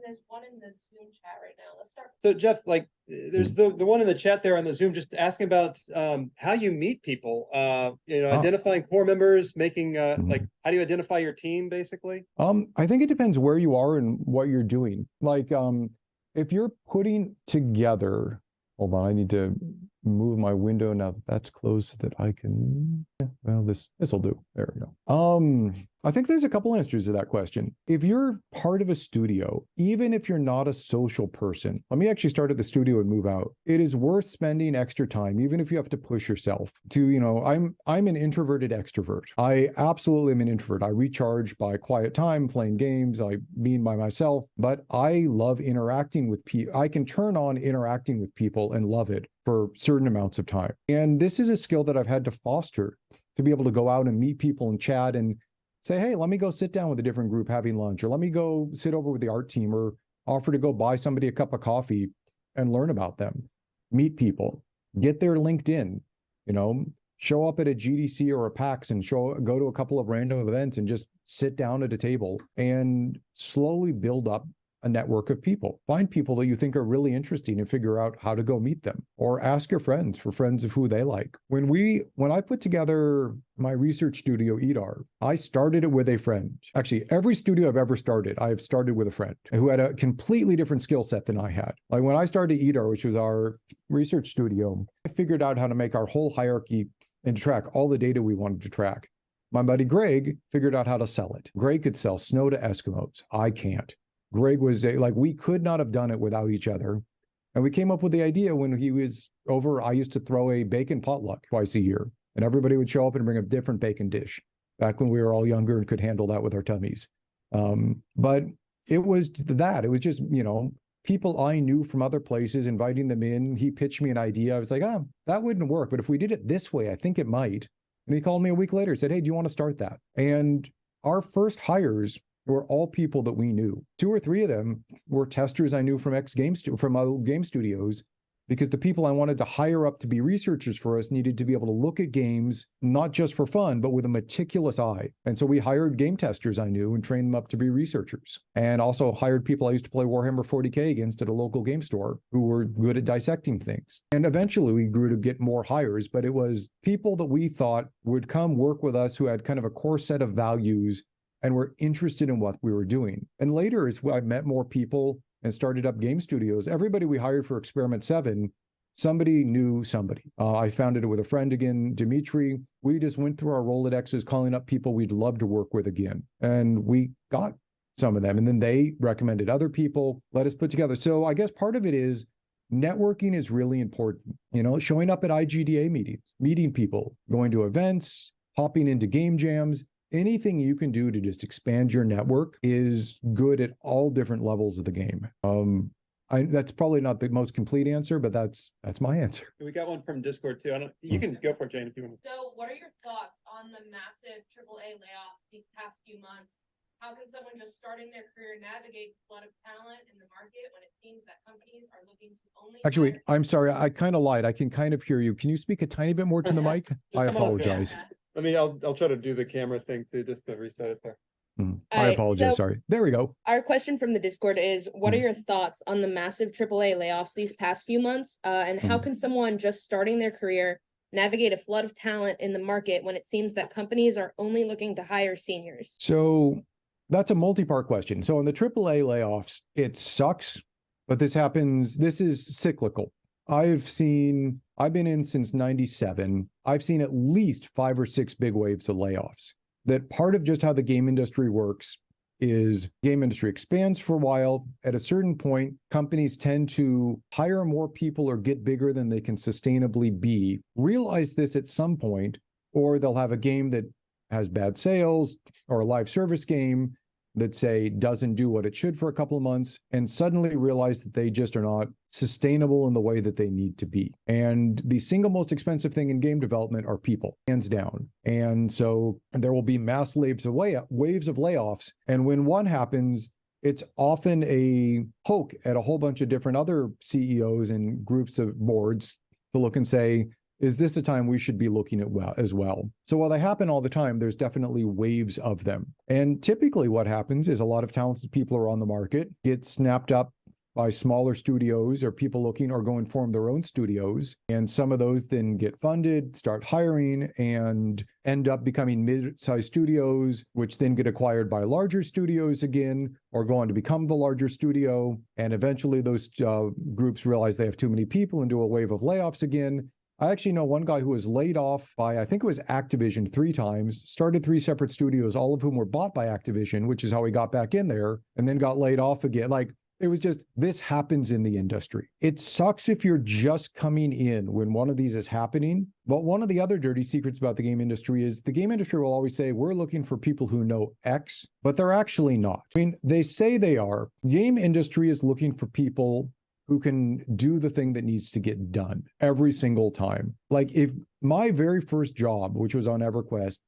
there's one in the Zoom chat right now. Let's start.
So Jeff, like, there's the one in the chat there on the Zoom, just asking about how you meet people, identifying core members, making like, how do you identify your team, basically?
I think it depends where you are and what you're doing. Like, if you're putting together, hold on, I need to move my window now that's closed so that I can, well, this will do. There we go. I think there's a couple answers to that question. If you're part of a studio, even if you're not a social person, let me actually start at the studio and move out. It is worth spending extra time, even if you have to push yourself to, I'm an introverted extrovert. I absolutely am an introvert. I recharge by quiet time, playing games, I being by myself, but I love interacting with people. I can turn on interacting with people and love it for certain amounts of time. And this is a skill that I've had to foster, to be able to go out and meet people and chat and say, hey, let me go sit down with a different group having lunch, or let me go sit over with the art team, or offer to go buy somebody a cup of coffee and learn about them, meet people, get their LinkedIn, show up at a GDC or a PAX and go to a couple of random events and just sit down at a table and slowly build up a network of people. Find people that you think are really interesting and figure out how to go meet them, or ask your friends for friends of who they like. When I put together my research studio, EEDAR, I started it with a friend. Actually, every studio I've ever started, I have started with a friend who had a completely different skill set than I had. Like when I started EEDAR, which was our research studio, I figured out how to make our whole hierarchy and track all the data we wanted to track. My buddy Greg figured out how to sell it. Greg could sell snow to Eskimos. I can't. Greg was we could not have done it without each other. And we came up with the idea when he was over. I used to throw a bacon potluck twice a year, and everybody would show up and bring a different bacon dish back when we were all younger and could handle that with our tummies. But it was that. It was just, people I knew from other places, inviting them in. He pitched me an idea. I was like, that wouldn't work. But if we did it this way, I think it might. And he called me a week later and said, hey, do you want to start that? And our first hires were all people that we knew. 2 or 3 of them were testers I knew from from other game studios, because the people I wanted to hire up to be researchers for us needed to be able to look at games, not just for fun, but with a meticulous eye. And so we hired game testers I knew and trained them up to be researchers, and also hired people I used to play Warhammer 40K against at a local game store who were good at dissecting things. And eventually we grew to get more hires, but it was people that we thought would come work with us who had kind of a core set of values and were interested in what we were doing. And later, as I met more people and started up game studios, everybody we hired for Experiment 7, somebody knew somebody. I founded it with a friend again, Dimitri. We just went through our Rolodexes calling up people we'd love to work with again. And we got some of them. And then they recommended other people, let us put together. So I guess part of it is networking is really important. Showing up at IGDA meetings, meeting people, going to events, hopping into game jams. Anything you can do to just expand your network is good at all different levels of the game. That's probably not the most complete answer, but that's my answer.
We got one from Discord too. You can go for it, Jane, if you want.
So what are your thoughts on the massive AAA layoffs these past few months? How can someone just starting their career navigate the flood of talent in the market when it seems that companies are looking to only...
Actually, wait, I'm sorry. I kind of lied. I can kind of hear you. Can you speak a tiny bit more to the mic? I apologize.
I'll try to do the camera thing too, just to reset it there.
I apologize. Sorry. There we go.
Our question from the Discord is, what are your thoughts on the massive AAA layoffs these past few months? And how can someone just starting their career navigate a flood of talent in the market when it seems that companies are only looking to hire seniors?
So that's a multi-part question. So on the AAA layoffs, it sucks, but this is cyclical. I've been in since 97. I've seen at least 5 or 6 big waves of layoffs. That part of just how the game industry works is game industry expands for a while. At a certain point, companies tend to hire more people or get bigger than they can sustainably be, realize this at some point, or they'll have a game that has bad sales or a live service game, that say doesn't do what it should for a couple of months and suddenly realize that they just are not sustainable in the way that they need to be. And the single most expensive thing in game development are people, hands down. And so there will be mass waves of layoffs. And when one happens, it's often a poke at a whole bunch of different other CEOs and groups of boards to look and say, is this a time we should be looking at as well? So while they happen all the time, there's definitely waves of them. And typically what happens is a lot of talented people are on the market, get snapped up by smaller studios or people looking or go and form their own studios. And some of those then get funded, start hiring, and end up becoming mid-sized studios, which then get acquired by larger studios again, or go on to become the larger studio. And eventually those groups realize they have too many people and do a wave of layoffs again. I actually know one guy who was laid off by, I think it was Activision 3 times, started 3 separate studios, all of whom were bought by Activision, which is how he got back in there, and then got laid off again. Like, it was just, this happens in the industry. It sucks if you're just coming in when one of these is happening. But one of the other dirty secrets about the game industry is the game industry will always say, we're looking for people who know X, but they're actually not. I mean, they say they are. Game industry is looking for people who can do the thing that needs to get done every single time. Like, if my very first job, which was on EverQuest,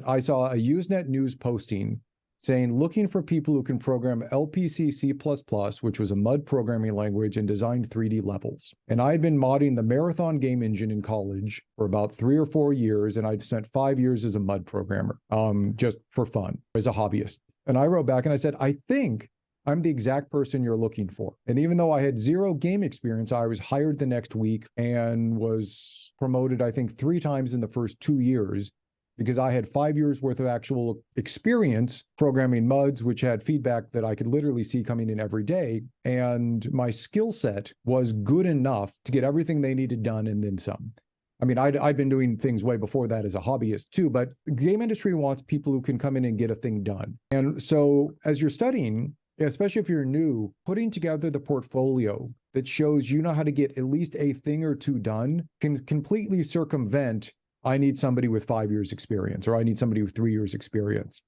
I saw a Usenet news posting saying, looking for people who can program LPC C++, which was a MUD programming language, and design 3D levels. And I'd been modding the Marathon game engine in college for about 3 or 4 years, and I'd spent 5 years as a MUD programmer, just for fun, as a hobbyist. And I wrote back and I said, I think I'm the exact person you're looking for. And even though I had 0 game experience, I was hired the next week and was promoted, I think, 3 times in the first 2 years, because I had 5 years worth of actual experience programming MUDs, which had feedback that I could literally see coming in every day. And my skill set was good enough to get everything they needed done and then some. I mean, I'd been doing things way before that as a hobbyist too, but the game industry wants people who can come in and get a thing done. And so as you're studying, especially if you're new, putting together the portfolio that shows you know how to get at least a thing or 2 done can completely circumvent, I need somebody with 5 years experience, or I need somebody with 3 years experience.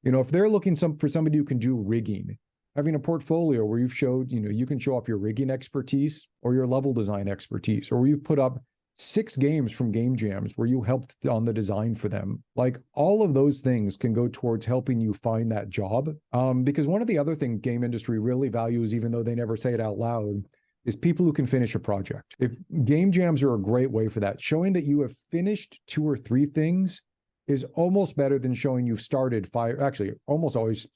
You know, if they're looking for somebody who can do rigging, having a portfolio where you've showed, you can show off your rigging expertise or your level design expertise, or where you've put up 6 games from game jams where you helped on the design for them. Like, all of those things can go towards helping you find that job. Because one of the other things game industry really values, even though they never say it out loud, is people who can finish a project. If game jams are a great way for that, showing that you have finished 2 or 3 things is almost better than showing you've started 5, actually almost always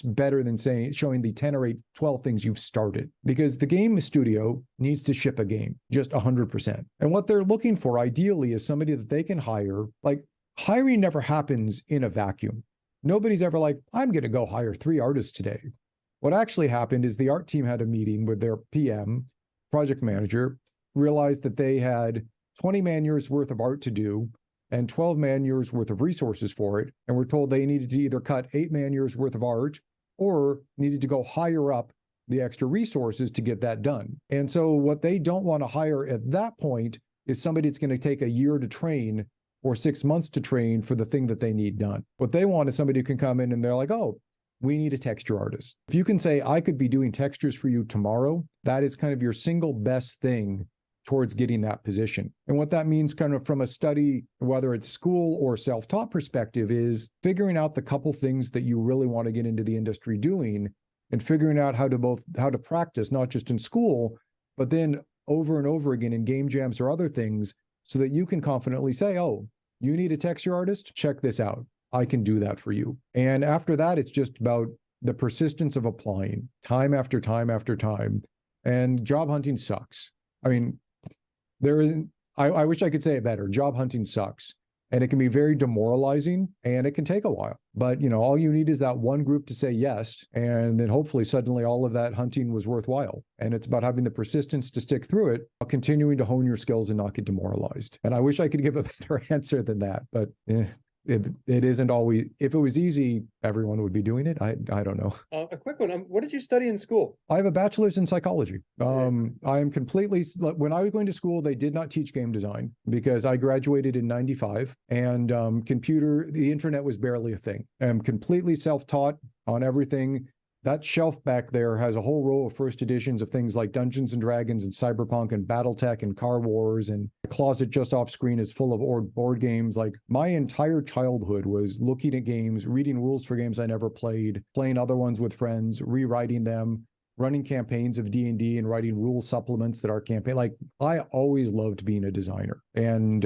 better than showing the 10 or 12 things you've started, because the game studio needs to ship a game just 100%. And what they're looking for ideally is somebody that they can hire. Like, hiring never happens in a vacuum. Nobody's ever like, I'm going to go hire 3 artists today. What actually happened is the art team had a meeting with their PM, project manager, realized that they had 20 man-years worth of art to do and 12 man-years worth of resources for it, and were told they needed to either cut 8 man-years worth of art or needed to go higher up the extra resources to get that done. And so what they don't want to hire at that point is somebody that's going to take a year to train or 6 months to train for the thing that they need done. What they want is somebody who can come in and they're like, oh, we need a texture artist. If you can say, I could be doing textures for you tomorrow, that is kind of your single best thing towards getting that position. And what that means kind of from a study, whether it's school or self-taught perspective, is figuring out the couple things that you really want to get into the industry doing, and figuring out how to practice, not just in school, but then over and over again in game jams or other things, so that you can confidently say, oh, you need a texture artist? Check this out. I can do that for you. And after that, it's just about the persistence of applying time after time after time. And job hunting sucks. I mean, I wish I could say it better. Job hunting sucks. And it can be very demoralizing, and it can take a while. But, all you need is that one group to say yes. And then hopefully suddenly all of that hunting was worthwhile. And it's about having the persistence to stick through it, while continuing to hone your skills and not get demoralized. And I wish I could give a better answer than that, but it isn't always. If it was easy, everyone would be doing it. I don't know.
A quick one. What did you study in school?
I have a bachelor's in psychology. I am completely, when I was going to school, they did not teach game design because I graduated in 95, and the internet was barely a thing. I'm completely self-taught. on everything. That shelf back there has a whole row of first editions of things like Dungeons and Dragons and Cyberpunk and Battletech and Car Wars, and the closet just off screen is full of board games. Like, my entire childhood was looking at games, reading rules for games I never played, playing other ones with friends, rewriting them, running campaigns of D&D and writing rule supplements that are campaign. Like, I always loved being a designer. And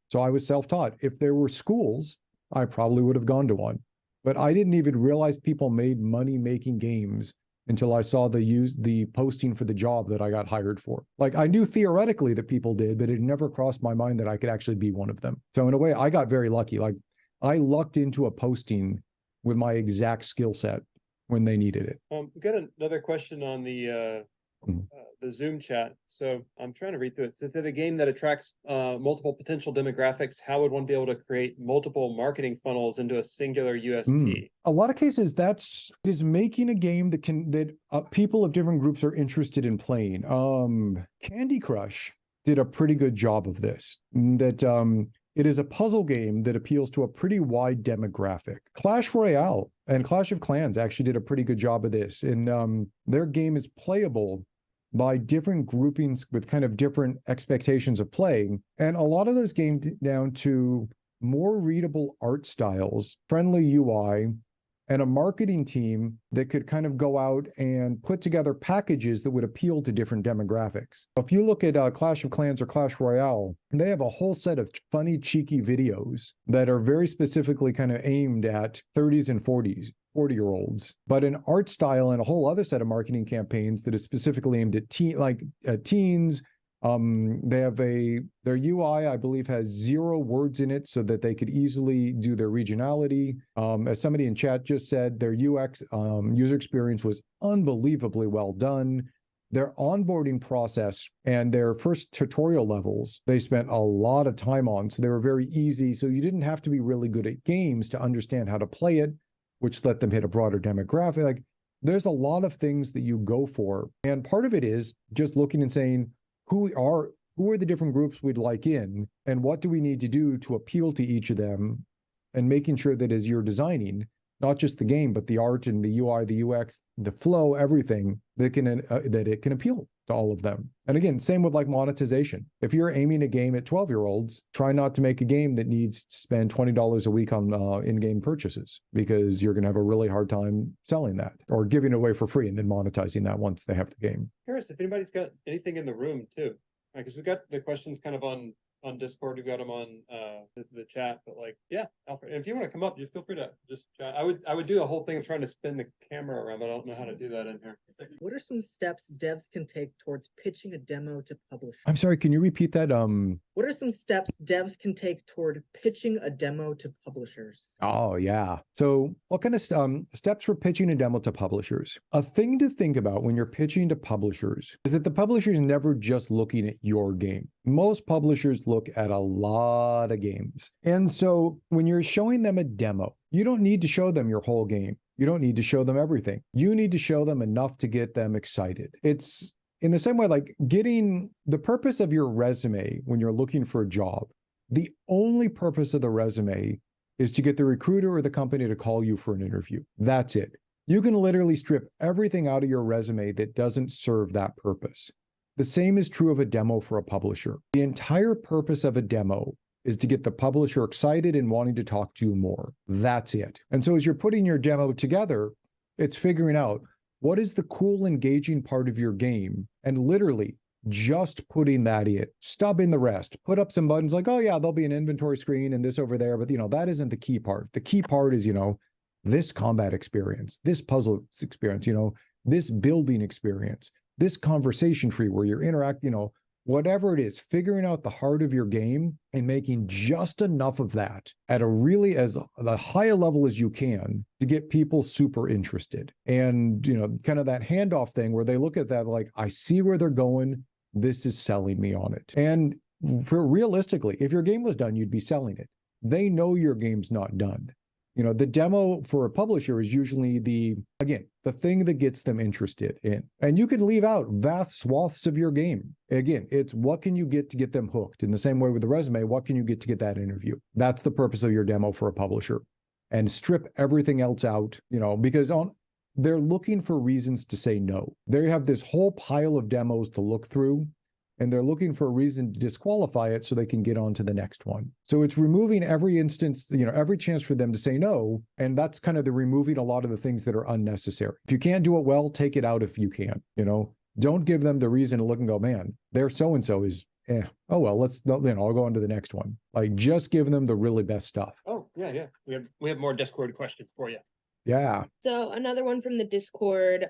so I was self-taught. If there were schools, I probably would have gone to one. But I didn't even realize people made money making games until I saw the posting for the job that I got hired for. Like, I knew theoretically that people did, but it never crossed my mind that I could actually be one of them. So in a way, I got very lucky. Like, I lucked into a posting with my exact skill set when they needed it.
We got another question on the Zoom chat. So I'm trying to read through it. So if a game that attracts multiple potential demographics, how would one be able to create multiple marketing funnels into a singular USP?
A lot of cases, that is making a game that people of different groups are interested in playing. Candy Crush did a pretty good job of this. It is a puzzle game that appeals to a pretty wide demographic. Clash Royale and Clash of Clans actually did a pretty good job of this. And their game is playable by different groupings with kind of different expectations of playing. And a lot of those games down to more readable art styles, friendly UI, and a marketing team that could kind of go out and put together packages that would appeal to different demographics. If you look at Clash of Clans or Clash Royale, they have a whole set of funny, cheeky videos that are very specifically kind of aimed at 30s and 40-year-olds, but an art style and a whole other set of marketing campaigns that is specifically aimed at teens. They have their UI, I believe, has 0 words in it so that they could easily do their regionality. As somebody in chat just said, their UX user experience was unbelievably well done. Their onboarding process and their first tutorial levels, they spent a lot of time on. So they were very easy. So you didn't have to be really good at games to understand how to play it, which let them hit a broader demographic. Like, there's a lot of things that you go for. And part of it is just looking and saying, who are the different groups we'd like in, and what do we need to do to appeal to each of them, and making sure that as you're designing, not just the game, but the art and the UI, the UX, the flow, everything that it can appeal to all of them. And again, same with like monetization. If you're aiming a game at 12-year-olds, try not to make a game that needs to spend $20 a week on in-game purchases, because you're going to have a really hard time selling that or giving it away for free and then monetizing that once they have the game.
Curious if anybody's got anything in the room too, because we've got the questions kind of on Discord, we've got them on the chat, but like, yeah, Alfred, if you want to come up, just feel free to just chat. I would do the whole thing of trying to spin the camera around, but I don't know how to do that in here.
What are some steps devs can take towards pitching a demo to publishers?
I'm sorry, can you repeat that?
What are some steps devs can take toward pitching a demo to publishers?
Oh, yeah. So what kind of steps for pitching a demo to publishers? A thing to think about when you're pitching to publishers is that the publisher is never just looking at your game. Most publishers look at a lot of games. And so when you're showing them a demo, you don't need to show them your whole game. You don't need to show them everything. You need to show them enough to get them excited. It's in the same way, like getting the purpose of your resume when you're looking for a job. The only purpose of the resume is to get the recruiter or the company to call you for an interview. That's it. You can literally strip everything out of your resume that doesn't serve that purpose. The same is true of a demo for a publisher. The entire purpose of a demo is to get the publisher excited and wanting to talk to you more. That's it. And so as you're putting your demo together, it's figuring out what is the cool, engaging part of your game, and literally just putting that in, stubbing the rest, put up some buttons like, oh yeah, there'll be an inventory screen and this over there, but that isn't the key part. The key part is, this combat experience, this puzzle experience, this building experience, this conversation tree where you're interacting, whatever it is, figuring out the heart of your game and making just enough of that at as the high a level as you can to get people super interested. And, kind of that handoff thing where they look at that like, I see where they're going. This is selling me on it. And realistically, if your game was done, you'd be selling it. They know your game's not done. The demo for a publisher is usually the thing that gets them interested in. And you can leave out vast swaths of your game. Again, it's what can you get to get them hooked? In the same way with the resume, what can you get to get that interview? That's the purpose of your demo for a publisher. and strip everything else out, because they're looking for reasons to say no. They have this whole pile of demos to look through, and they're looking for a reason to disqualify it so they can get on to the next one. So it's removing every instance, every chance for them to say no. And that's kind of the removing a lot of the things that are unnecessary. If you can't do it well, take it out if you can, Don't give them the reason to look and go, man, their so-and-so is, oh, well, I'll go on to the next one. Like, just give them the really best stuff.
Oh, yeah. We have more Discord questions for you.
Yeah.
So another one from the Discord.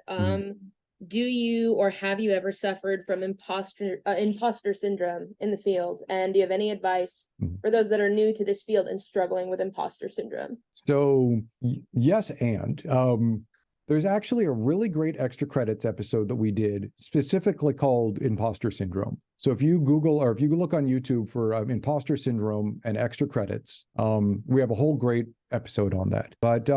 Do you or have you ever suffered from imposter syndrome in the field? And do you have any advice for those that are new to this field and struggling with imposter syndrome?
So yes, and there's actually a really great extra credits episode that we did specifically called Imposter Syndrome. So if you Google or if you look on YouTube for Imposter Syndrome and extra credits, we have a whole great episode on that. But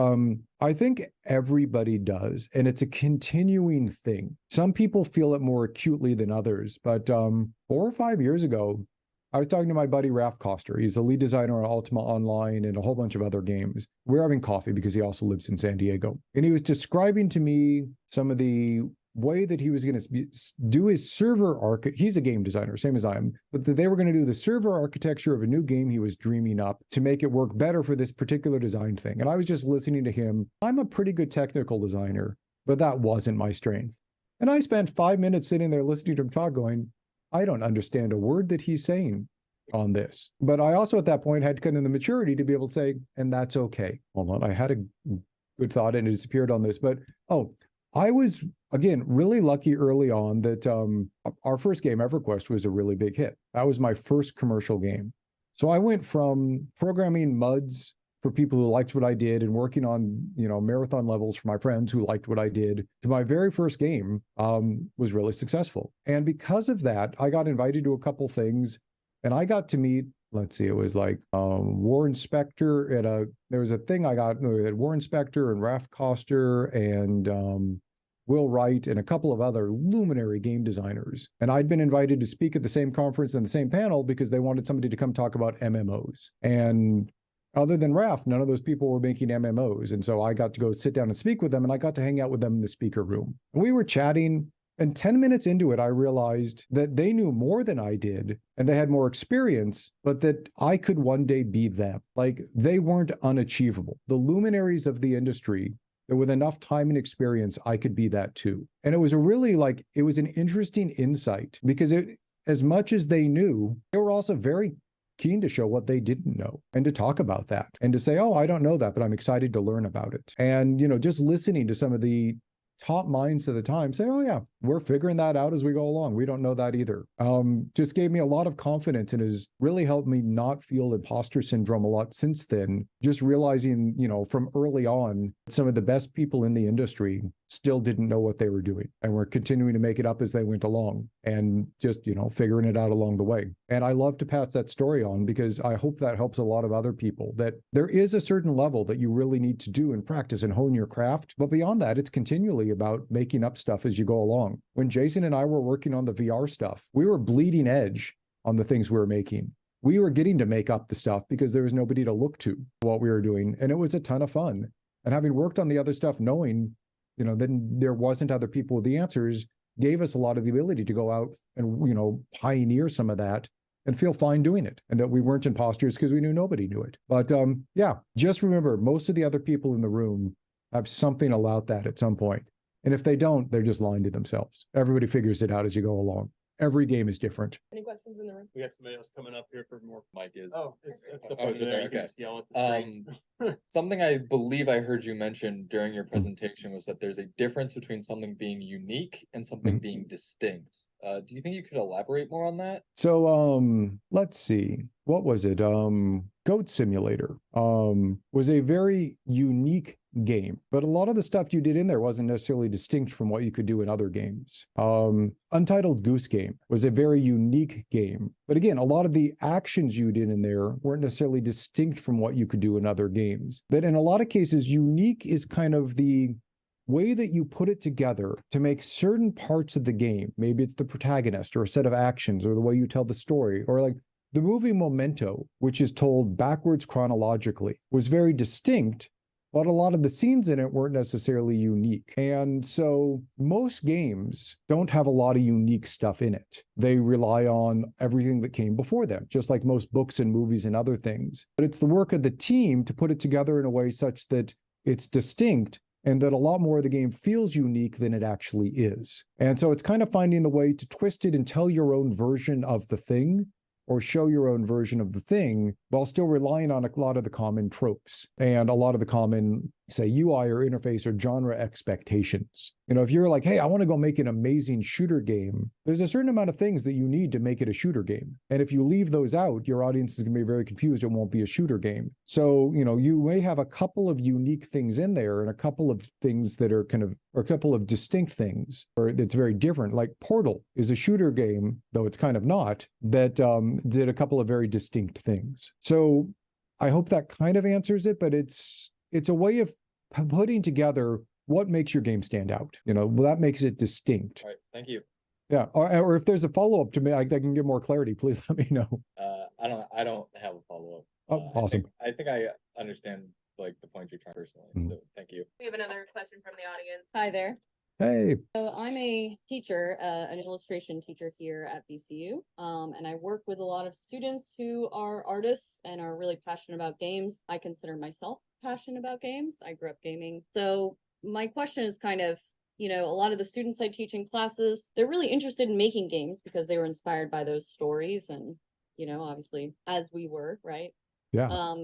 I think everybody does, and it's a continuing thing. Some people feel it more acutely than others, but 4 or 5 years ago, I was talking to my buddy Raf Koster. He's the lead designer on Ultima Online and a whole bunch of other games. We're having coffee because he also lives in San Diego. And he was describing to me some of the way that he was going to do his server he's a game designer, same as I am, but that they were going to do the server architecture of a new game he was dreaming up to make it work better for this particular design thing. And I was just listening to him. I'm a pretty good technical designer, but that wasn't my strength. And I spent 5 minutes sitting there listening to him talk going, I don't understand a word that he's saying on this. But I also at that point had kind of the maturity to be able to say, and that's okay. Hold on, I had a good thought and it disappeared on this, but I was, again, really lucky early on that our first game, EverQuest, was a really big hit. That was my first commercial game. So I went from programming MUDs for people who liked what I did and working on, marathon levels for my friends who liked what I did, to my very first game was really successful. And because of that, I got invited to a couple things, and I got to meet, it was like War Inspector there was a thing I got at War Inspector and Raf Koster and Will Wright and a couple of other luminary game designers. And I'd been invited to speak at the same conference and the same panel because they wanted somebody to come talk about MMOs. And other than Raf, none of those people were making MMOs. And so I got to go sit down and speak with them, and I got to hang out with them in the speaker room. And we were chatting, and 10 minutes into it, I realized that they knew more than I did, and they had more experience, but that I could one day be them. Like, they weren't unachievable. The luminaries of the industry, that with enough time and experience, I could be that too. And it was it was an interesting insight because as much as they knew, they were also very keen to show what they didn't know and to talk about that and to say, oh, I don't know that, but I'm excited to learn about it. And, just listening to some of the top minds at the time say, oh yeah, we're figuring that out as we go along. We don't know that either. Just gave me a lot of confidence and has really helped me not feel imposter syndrome a lot since then. Just realizing, from early on, some of the best people in the industry still didn't know what they were doing and were continuing to make it up as they went along and just, figuring it out along the way. And I love to pass that story on because I hope that helps a lot of other people, that there is a certain level that you really need to do and practice and hone your craft. But beyond that, it's continually about making up stuff as you go along. When Jason and I were working on the VR stuff, we were bleeding edge on the things we were making. We were getting to make up the stuff because there was nobody to look to what we were doing. And it was a ton of fun. And having worked on the other stuff, knowing, then there wasn't other people with the answers, gave us a lot of the ability to go out and, pioneer some of that and feel fine doing it. And that we weren't imposters because we knew nobody knew it. But just remember, most of the other people in the room have something about that at some point. And if they don't, they're just lying to themselves. Everybody figures it out as you go along. Every game is different.
Any questions in the room?
We got somebody else coming up here for more.
Mike is.
Oh, it's the
Oh, is it there?
You can
Okay.
just yell at the screen.
Something I believe I heard you mention during your presentation was that there's a difference between something being unique and something being distinct. Do you think you could elaborate more on that?
So let's see. What was it? Goat Simulator was a very unique game, but a lot of the stuff you did in there wasn't necessarily distinct from what you could do in other games. Untitled Goose Game was a very unique game, but again, a lot of the actions you did in there weren't necessarily distinct from what you could do in other games. But in a lot of cases, unique is kind of the way that you put it together to make certain parts of the game. Maybe it's the protagonist or a set of actions or the way you tell the story, or like the movie Memento, which is told backwards chronologically, was very distinct but a lot of the scenes in it weren't necessarily unique. And so most games don't have a lot of unique stuff in it. They rely on everything that came before them, just like most books and movies and other things. But it's the work of the team to put it together in a way such that it's distinct and that a lot more of the game feels unique than it actually is. And so it's kind of finding the way to twist it and tell your own version of the thing, or show your own version of the thing, while still relying on a lot of the common tropes and a lot of the common, say, UI or interface or genre expectations. You know, if you're like, hey, I want to go make an amazing shooter game, there's a certain amount of things that you need to make it a shooter game. And if you leave those out, your audience is going to be very confused. It won't be a shooter game. So, you know, you may have a couple of unique things in there and a couple of things that are kind of, or a couple of distinct things, or it's very different. Like Portal is a shooter game, though it's kind of not, that did a couple of very distinct things. So I hope that kind of answers it, but it's a way of putting together what makes your game stand out. You know, well, that makes it distinct.
All right, thank you.
Yeah, or if there's a follow-up to me, I can give more clarity. Please let me know.
I don't have a follow-up.
Oh, awesome.
I think I understand like the point you're trying personally. So thank you.
We have another question from the audience. Hi there.
Hey.
So I'm a teacher, an illustration teacher here at VCU, and I work with a lot of students who are artists and are really passionate about games. I consider myself passionate about games. I grew up gaming. So my question is kind of, you know, a lot of the students I teach in classes, they're really interested in making games because they were inspired by those stories and, you know, obviously as we were, right?
Yeah.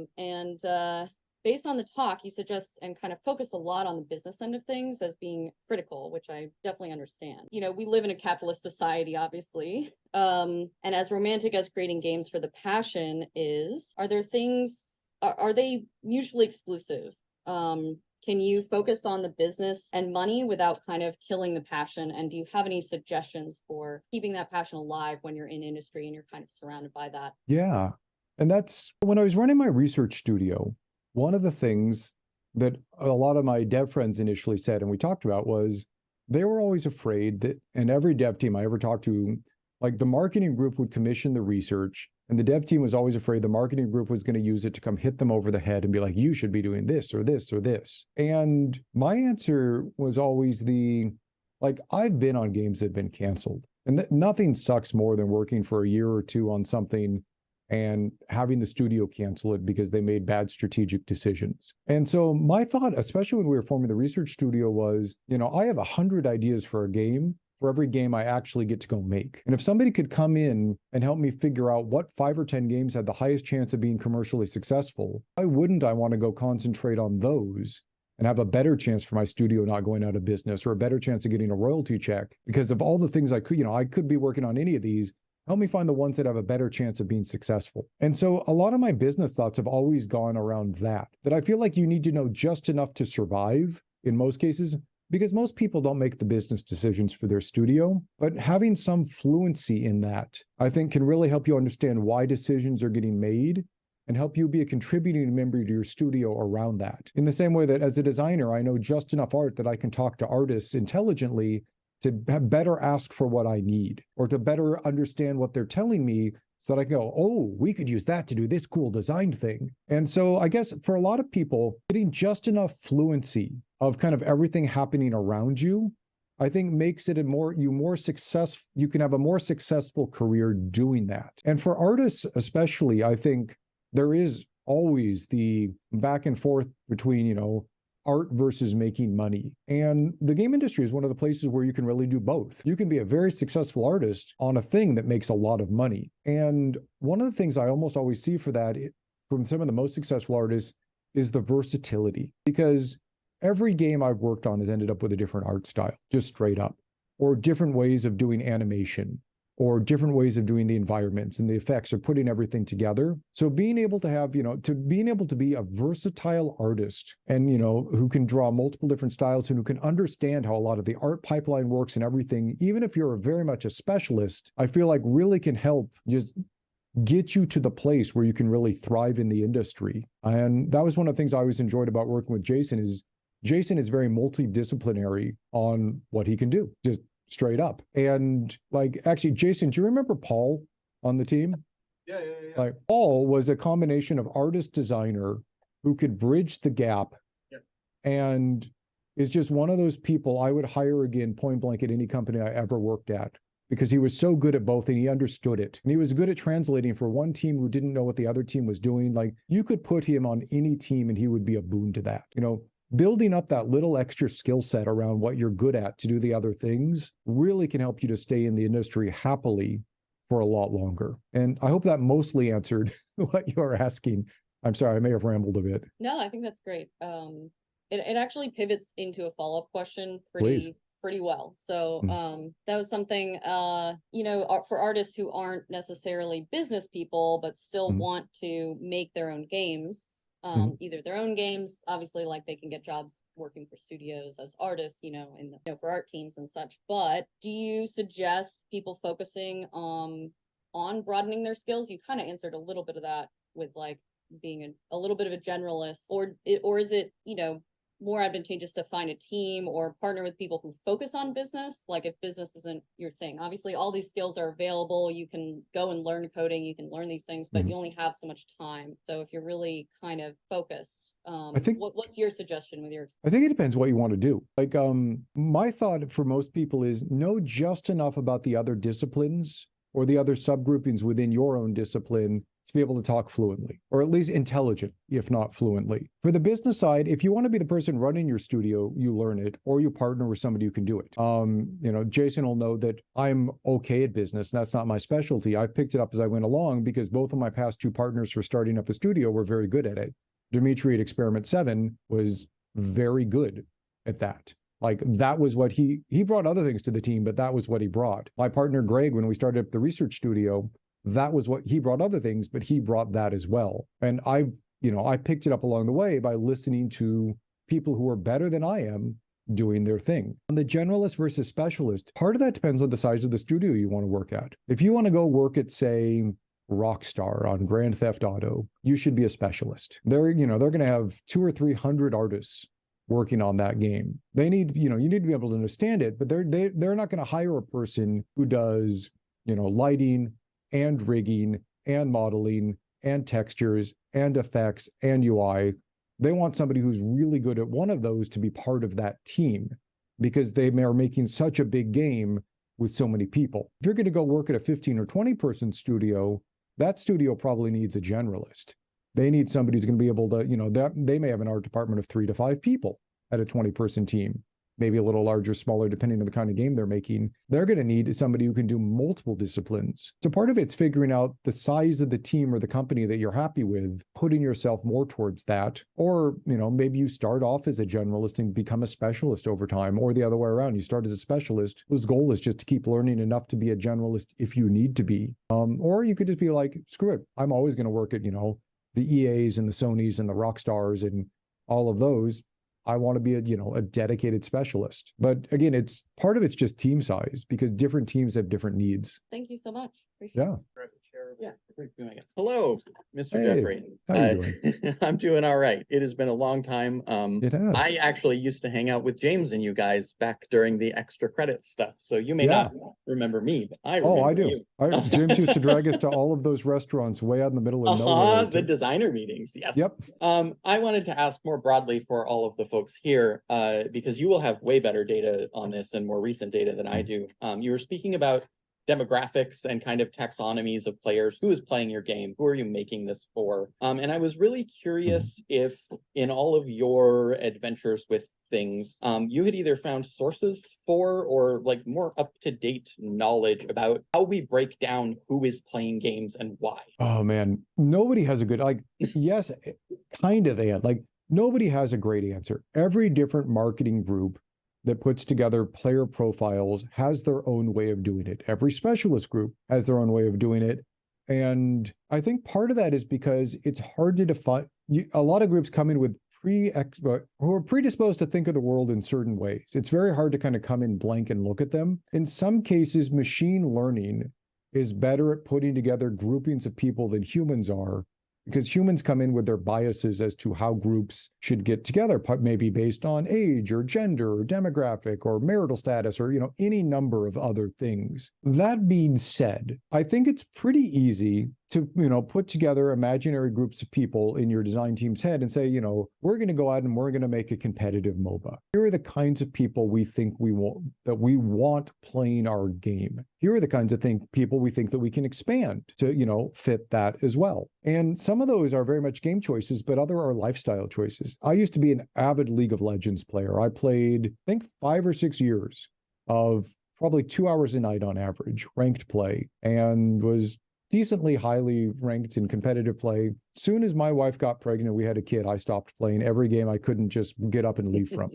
Based on the talk, you suggest and kind of focus a lot on the business end of things as being critical, which I definitely understand. You know, we live in a capitalist society, obviously. And as romantic as creating games for the passion is, are there things, are they mutually exclusive? Can you focus on the business and money without kind of killing the passion? And do you have any suggestions for keeping that passion alive when you're in industry and you're kind of surrounded by that?
Yeah. And that's when I was running my research studio, one of the things that a lot of my dev friends initially said, and we talked about, was they were always afraid that, and every dev team I ever talked to, like the marketing group would commission the research, and the dev team was always afraid the marketing group was going to use it to come hit them over the head and be like, you should be doing this or this or this. And my answer was always like, I've been on games that have been canceled, and nothing sucks more than working for a year or two on something and having the studio cancel it because they made bad strategic decisions. And so my thought, especially when we were forming the research studio, was, you know, I have 100 ideas for a game for every game I actually get to go make. And if somebody could come in and help me figure out what 5 or 10 games had the highest chance of being commercially successful, why wouldn't I want to go concentrate on those and have a better chance for my studio not going out of business, or a better chance of getting a royalty check? Because of all the things I could, you know, I could be working on any of these. Help me find the ones that have a better chance of being successful. And so a lot of my business thoughts have always gone around that I feel like you need to know just enough to survive in most cases, because most people don't make the business decisions for their studio. But having some fluency in that, I think, can really help you understand why decisions are getting made and help you be a contributing member to your studio around that. In the same way that as a designer, I know just enough art that I can talk to artists intelligently to better ask for what I need, or to better understand what they're telling me, so that I can go, oh, we could use that to do this cool design thing. And so I guess for a lot of people, getting just enough fluency of kind of everything happening around you, I think makes it you can have a more successful career doing that. And for artists especially, I think there is always the back and forth between, you know, art versus making money. And the game industry is one of the places where you can really do both. You can be a very successful artist on a thing that makes a lot of money. And one of the things I almost always see for that from some of the most successful artists is the versatility. Because every game I've worked on has ended up with a different art style, just straight up, or different ways of doing animation, or different ways of doing the environments and the effects, or putting everything together. So being able to have, being able to be a versatile artist, and, who can draw multiple different styles and who can understand how a lot of the art pipeline works and everything, even if you're very much a specialist, I feel like really can help just get you to the place where you can really thrive in the industry. And that was one of the things I always enjoyed about working with Jason is very multidisciplinary on what he can do. Just straight up. And actually, Jason, do you remember Paul on the team?
Yeah.
Paul was a combination of artist designer who could bridge the gap and is just one of those people I would hire again, point blank, at any company I ever worked at, because he was so good at both and he understood it. And he was good at translating for one team who didn't know what the other team was doing. Like, you could put him on any team and he would be a boon to that. You know, building up that little extra skill set around what you're good at to do the other things really can help you to stay in the industry happily for a lot longer. And I hope that mostly answered what you're asking. I'm sorry, I may have rambled a bit.
No, I think that's great. It actually pivots into a follow-up question
Please.
pretty well. So that was something you know, for artists who aren't necessarily business people but still want to make their own games, either their own games, obviously, like they can get jobs working for studios as artists, you know, in the, you know, for art teams and such. But do you suggest people focusing on broadening their skills? You kind of answered a little bit of that with like being a little bit of a generalist, or is it, you know, more advantageous to find a team or partner with people who focus on business? Like, if business isn't your thing, obviously all these skills are available. You can go and learn coding, you can learn these things, but you only have so much time. So if you're really kind of focused,
I think,
what's your suggestion with your?
I think it depends what you want to do. Like, my thought for most people is know just enough about the other disciplines or the other subgroupings within your own discipline to be able to talk fluently, or at least intelligent, if not fluently. For the business side, if you want to be the person running your studio, you learn it, or you partner with somebody who can do it. You know, Jason will know that I'm okay at business. That's not my specialty. I picked it up as I went along because both of my past two partners for starting up a studio were very good at it. Dimitri at Experiment 7 was very good at that. Like, that was what he brought other things to the team, but that was what he brought. My partner, Greg, when we started up the research studio, that was what he brought, other things, but he brought that as well. And I picked it up along the way by listening to people who are better than I am doing their thing. On the generalist versus specialist, part of that depends on the size of the studio you want to work at. If you want to go work at, say, Rockstar on Grand Theft Auto, you should be a specialist. They're going to have 200 or 300 artists working on that game. They need, you need to be able to understand it, but they're not going to hire a person who does, lighting and rigging and modeling and textures and effects and UI. They want somebody who's really good at one of those to be part of that team, because they are making such a big game with so many people. If you're going to go work at a 15 or 20 person studio, that studio probably needs a generalist. They need somebody who's going to be able to, they may have an art department of 3 to 5 people at a 20 person team, maybe a little larger, smaller, depending on the kind of game they're making. They're going to need somebody who can do multiple disciplines. So part of it's figuring out the size of the team or the company that you're happy with, putting yourself more towards that. Or, maybe you start off as a generalist and become a specialist over time, or the other way around. You start as a specialist whose goal is just to keep learning enough to be a generalist if you need to be. Or you could just be like, screw it, I'm always going to work at, the EAs and the Sonys and the Rockstars and all of those. I want to be a dedicated specialist. But again, it's just team size, because different teams have different needs.
Thank you so much. Appreciate it.
Yeah. Hello, Mr.
Hey,
Geoffrey.
how are you doing?
I'm doing all right. It has been a long time.
It has.
I actually used to hang out with James and you guys back during the extra credits stuff. So you may not remember me, but I remember
I do.
you.
James used to drag us to all of those restaurants way out in the middle of nowhere.
The designer meetings. Yes.
Yep.
I wanted to ask more broadly for all of the folks here, because you will have way better data on this and more recent data than I do. You were speaking about demographics and kind of taxonomies of players. Who is playing your game? Who are you making this for? And I was really curious if in all of your adventures with things, you had either found sources for or like more up-to-date knowledge about how we break down who is playing games and why.
Oh man, nobody has a good, yes, kind of, and nobody has a great answer. Every different marketing group that puts together player profiles has their own way of doing it. Every specialist group has their own way of doing it. And I think part of that is because it's hard to define. A lot of groups come in with who are predisposed to think of the world in certain ways. It's very hard to kind of come in blank and look at them. In some cases, machine learning is better at putting together groupings of people than humans are, because humans come in with their biases as to how groups should get together, maybe based on age or gender or demographic or marital status or, any number of other things. That being said, I think it's pretty easy to, put together imaginary groups of people in your design team's head and say, we're going to go out and we're going to make a competitive MOBA. Here are the kinds of people we think we want playing our game. Here are the kinds of people we think that we can expand to, fit that as well. And some of those are very much game choices, but other are lifestyle choices. I used to be an avid League of Legends player. I played, I think, 5 or 6 years of probably 2 hours a night on average, ranked play, and was decently highly ranked in competitive play. Soon as my wife got pregnant, we had a kid, I stopped playing every game I couldn't just get up and leave from.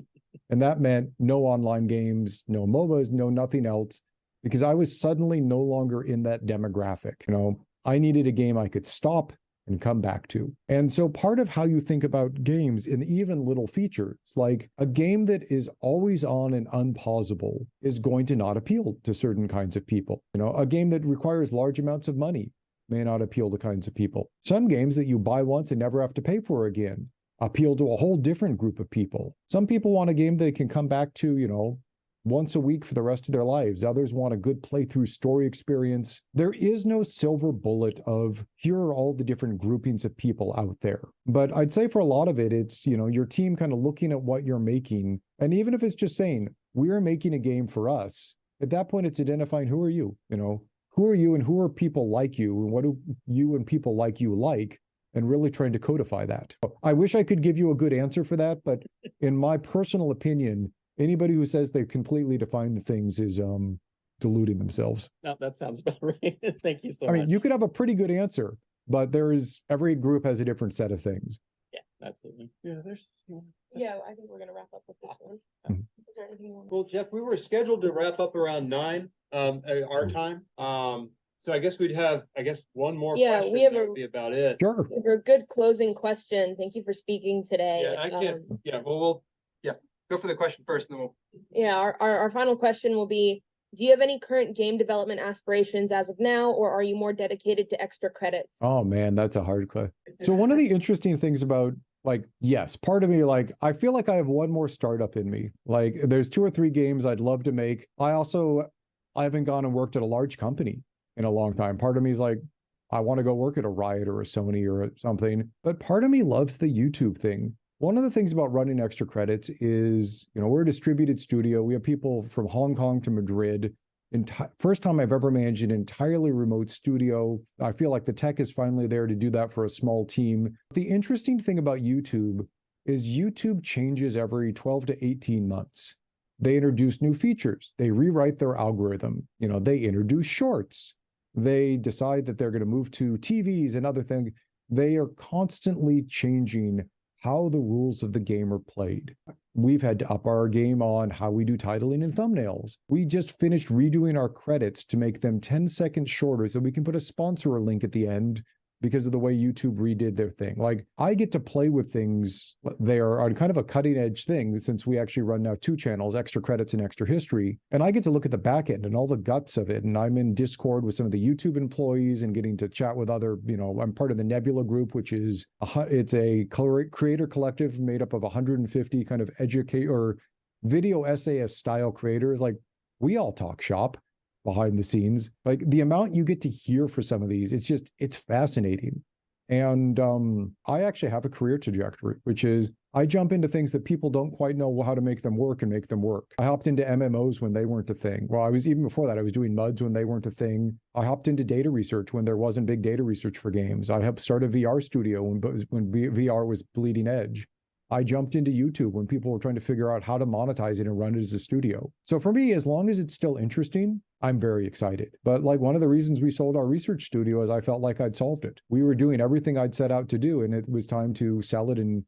And that meant no online games, no MOBAs, no nothing else, because I was suddenly no longer in that demographic. I needed a game I could stop and come back to. And so part of how you think about games, and even little features, like a game that is always on and unpausable is going to not appeal to certain kinds of people. A game that requires large amounts of money may not appeal to kinds of people. Some games that you buy once and never have to pay for again appeal to a whole different group of people. Some people want a game they can come back to, once a week for the rest of their lives. Others want a good playthrough story experience. There is no silver bullet of here are all the different groupings of people out there. But I'd say for a lot of it, it's, your team kind of looking at what you're making. And even if it's just saying, we're making a game for us, at that point, it's identifying who are you, who are you and who are people like you and what do you and people like you like, and really trying to codify that. I wish I could give you a good answer for that, but in my personal opinion, anybody who says they've completely defined the things is deluding themselves.
No, that sounds about right. Thank you so much.
I mean, you could have a pretty good answer, but every group has a different set of things.
Yeah, absolutely.
Yeah, I think we're gonna wrap up with this one.
Mhm.
Is there anything you want?
Well, Jeff, we were scheduled to wrap up around 9 at our time. So I guess we'd have, one more
Yeah,
question.
we have
That
a-
would be about it.
Sure.
We have a good closing question. Thank you for speaking today.
Yeah, I can't, we'll go for the question first, and then we'll.
Yeah, our final question will be, do you have any current game development aspirations as of now, or are you more dedicated to extra credits?
Oh man, that's a hard question. So one of the interesting things about yes, part of me, I feel like I have one more startup in me. There's 2 or 3 games I'd love to make. I haven't gone and worked at a large company in a long time. Part of me is I want to go work at a Riot or a Sony or something. But part of me loves the YouTube thing. One of the things about running extra credits is, we're a distributed studio. We have people from Hong Kong to Madrid. First time I've ever managed an entirely remote studio. I feel like the tech is finally there to do that for a small team. The interesting thing about YouTube is YouTube changes every 12 to 18 months. They introduce new features. They rewrite their algorithm. They introduce shorts. They decide that they're going to move to TVs and other things. They are constantly changing how the rules of the game are played. We've had to up our game on how we do titling and thumbnails. We just finished redoing our credits to make them 10 seconds shorter so we can put a sponsor link at the end because of the way YouTube redid their thing. I get to play with things. They are kind of a cutting edge thing since we actually run now 2 channels, Extra Credits and Extra History. And I get to look at the back end and all the guts of it. And I'm in Discord with some of the YouTube employees and getting to chat with other, I'm part of the Nebula group, which is, it's a creator collective made up of 150 kind of video essayist style creators. We all talk shop behind the scenes. The amount you get to hear for some of these, it's fascinating. And I actually have a career trajectory, which is I jump into things that people don't quite know how to make them work and make them work. I hopped into MMOs when they weren't a thing. Well, even before that, I was doing MUDs when they weren't a thing. I hopped into data research when there wasn't big data research for games. I helped start a VR studio when VR was bleeding edge. I jumped into YouTube when people were trying to figure out how to monetize it and run it as a studio. So for me, as long as it's still interesting, I'm very excited. But one of the reasons we sold our research studio is I felt like I'd solved it. We were doing everything I'd set out to do, and it was time to sell it and,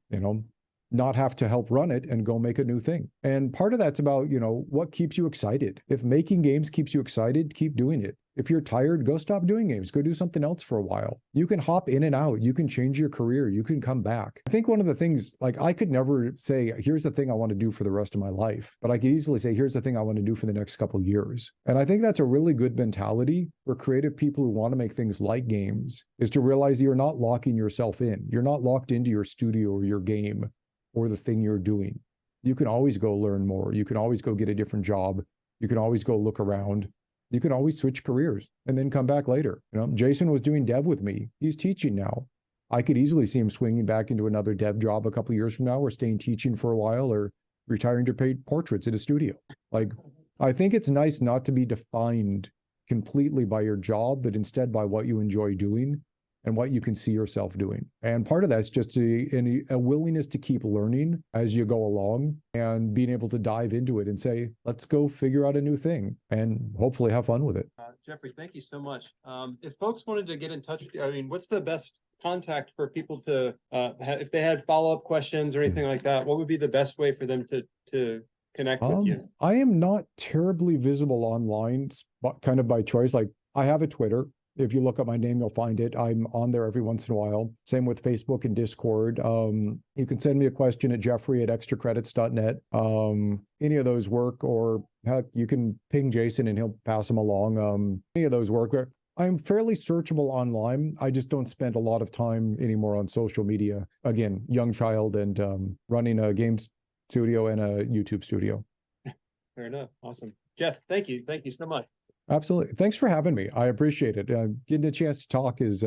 not have to help run it and go make a new thing. And part of that's about, what keeps you excited. If making games keeps you excited, keep doing it. If you're tired, go stop doing games. Go do something else for a while. You can hop in and out. You can change your career. You can come back. I think one of the things, I could never say, here's the thing I want to do for the rest of my life, but I could easily say, here's the thing I want to do for the next couple of years. And I think that's a really good mentality for creative people who want to make things like games, is to realize you're not locking yourself in. You're not locked into your studio or your game or the thing you're doing. You can always go learn more. You can always go get a different job. You can always go look around. You can always switch careers and then come back later. You know, Jason was doing dev with me. He's teaching now. I could easily see him swinging back into another dev job a couple of years from now, or staying teaching for a while, or retiring to paint portraits at a studio. Like, I think it's nice not to be defined completely by your job, but instead by what you enjoy doing and what you can see yourself doing. And part of that's just a willingness to keep learning as you go along and being able to dive into it and say, let's go figure out a new thing and hopefully have fun with it.
Geoffrey, thank you so much. If folks wanted to get in touch with you, I mean, what's the best contact for people to, if they had follow-up questions or anything like that, what would be the best way for them to connect with you?
I am not terribly visible online, kind of by choice. Like, I have a Twitter. If you look up my name, you'll find it. I'm on there every once in a while. Same with Facebook and Discord. You can send me a question at Geoffrey@extracredits.net. Any of those work, or heck, you can ping Jason and he'll pass them along. Any of those work. I'm fairly searchable online. I just don't spend a lot of time anymore on social media. Again, young child and running a games studio and a YouTube studio.
Fair enough. Awesome. Jeff, thank you. Thank you so much.
Absolutely. Thanks for having me. I appreciate it. Getting a chance to talk is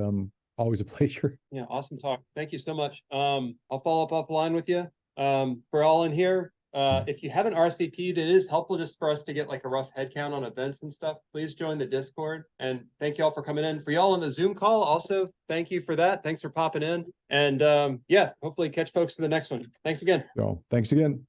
always a pleasure.
Yeah, awesome talk. Thank you so much. I'll follow up offline with you. For all in here, if you haven't RSVP'd, it is helpful just for us to get like a rough head count on events and stuff. Please join the Discord. And thank you all for coming in. For y'all on the Zoom call, also, thank you for that. Thanks for popping in. And yeah, hopefully catch folks for the next one. Thanks again.
So, thanks again.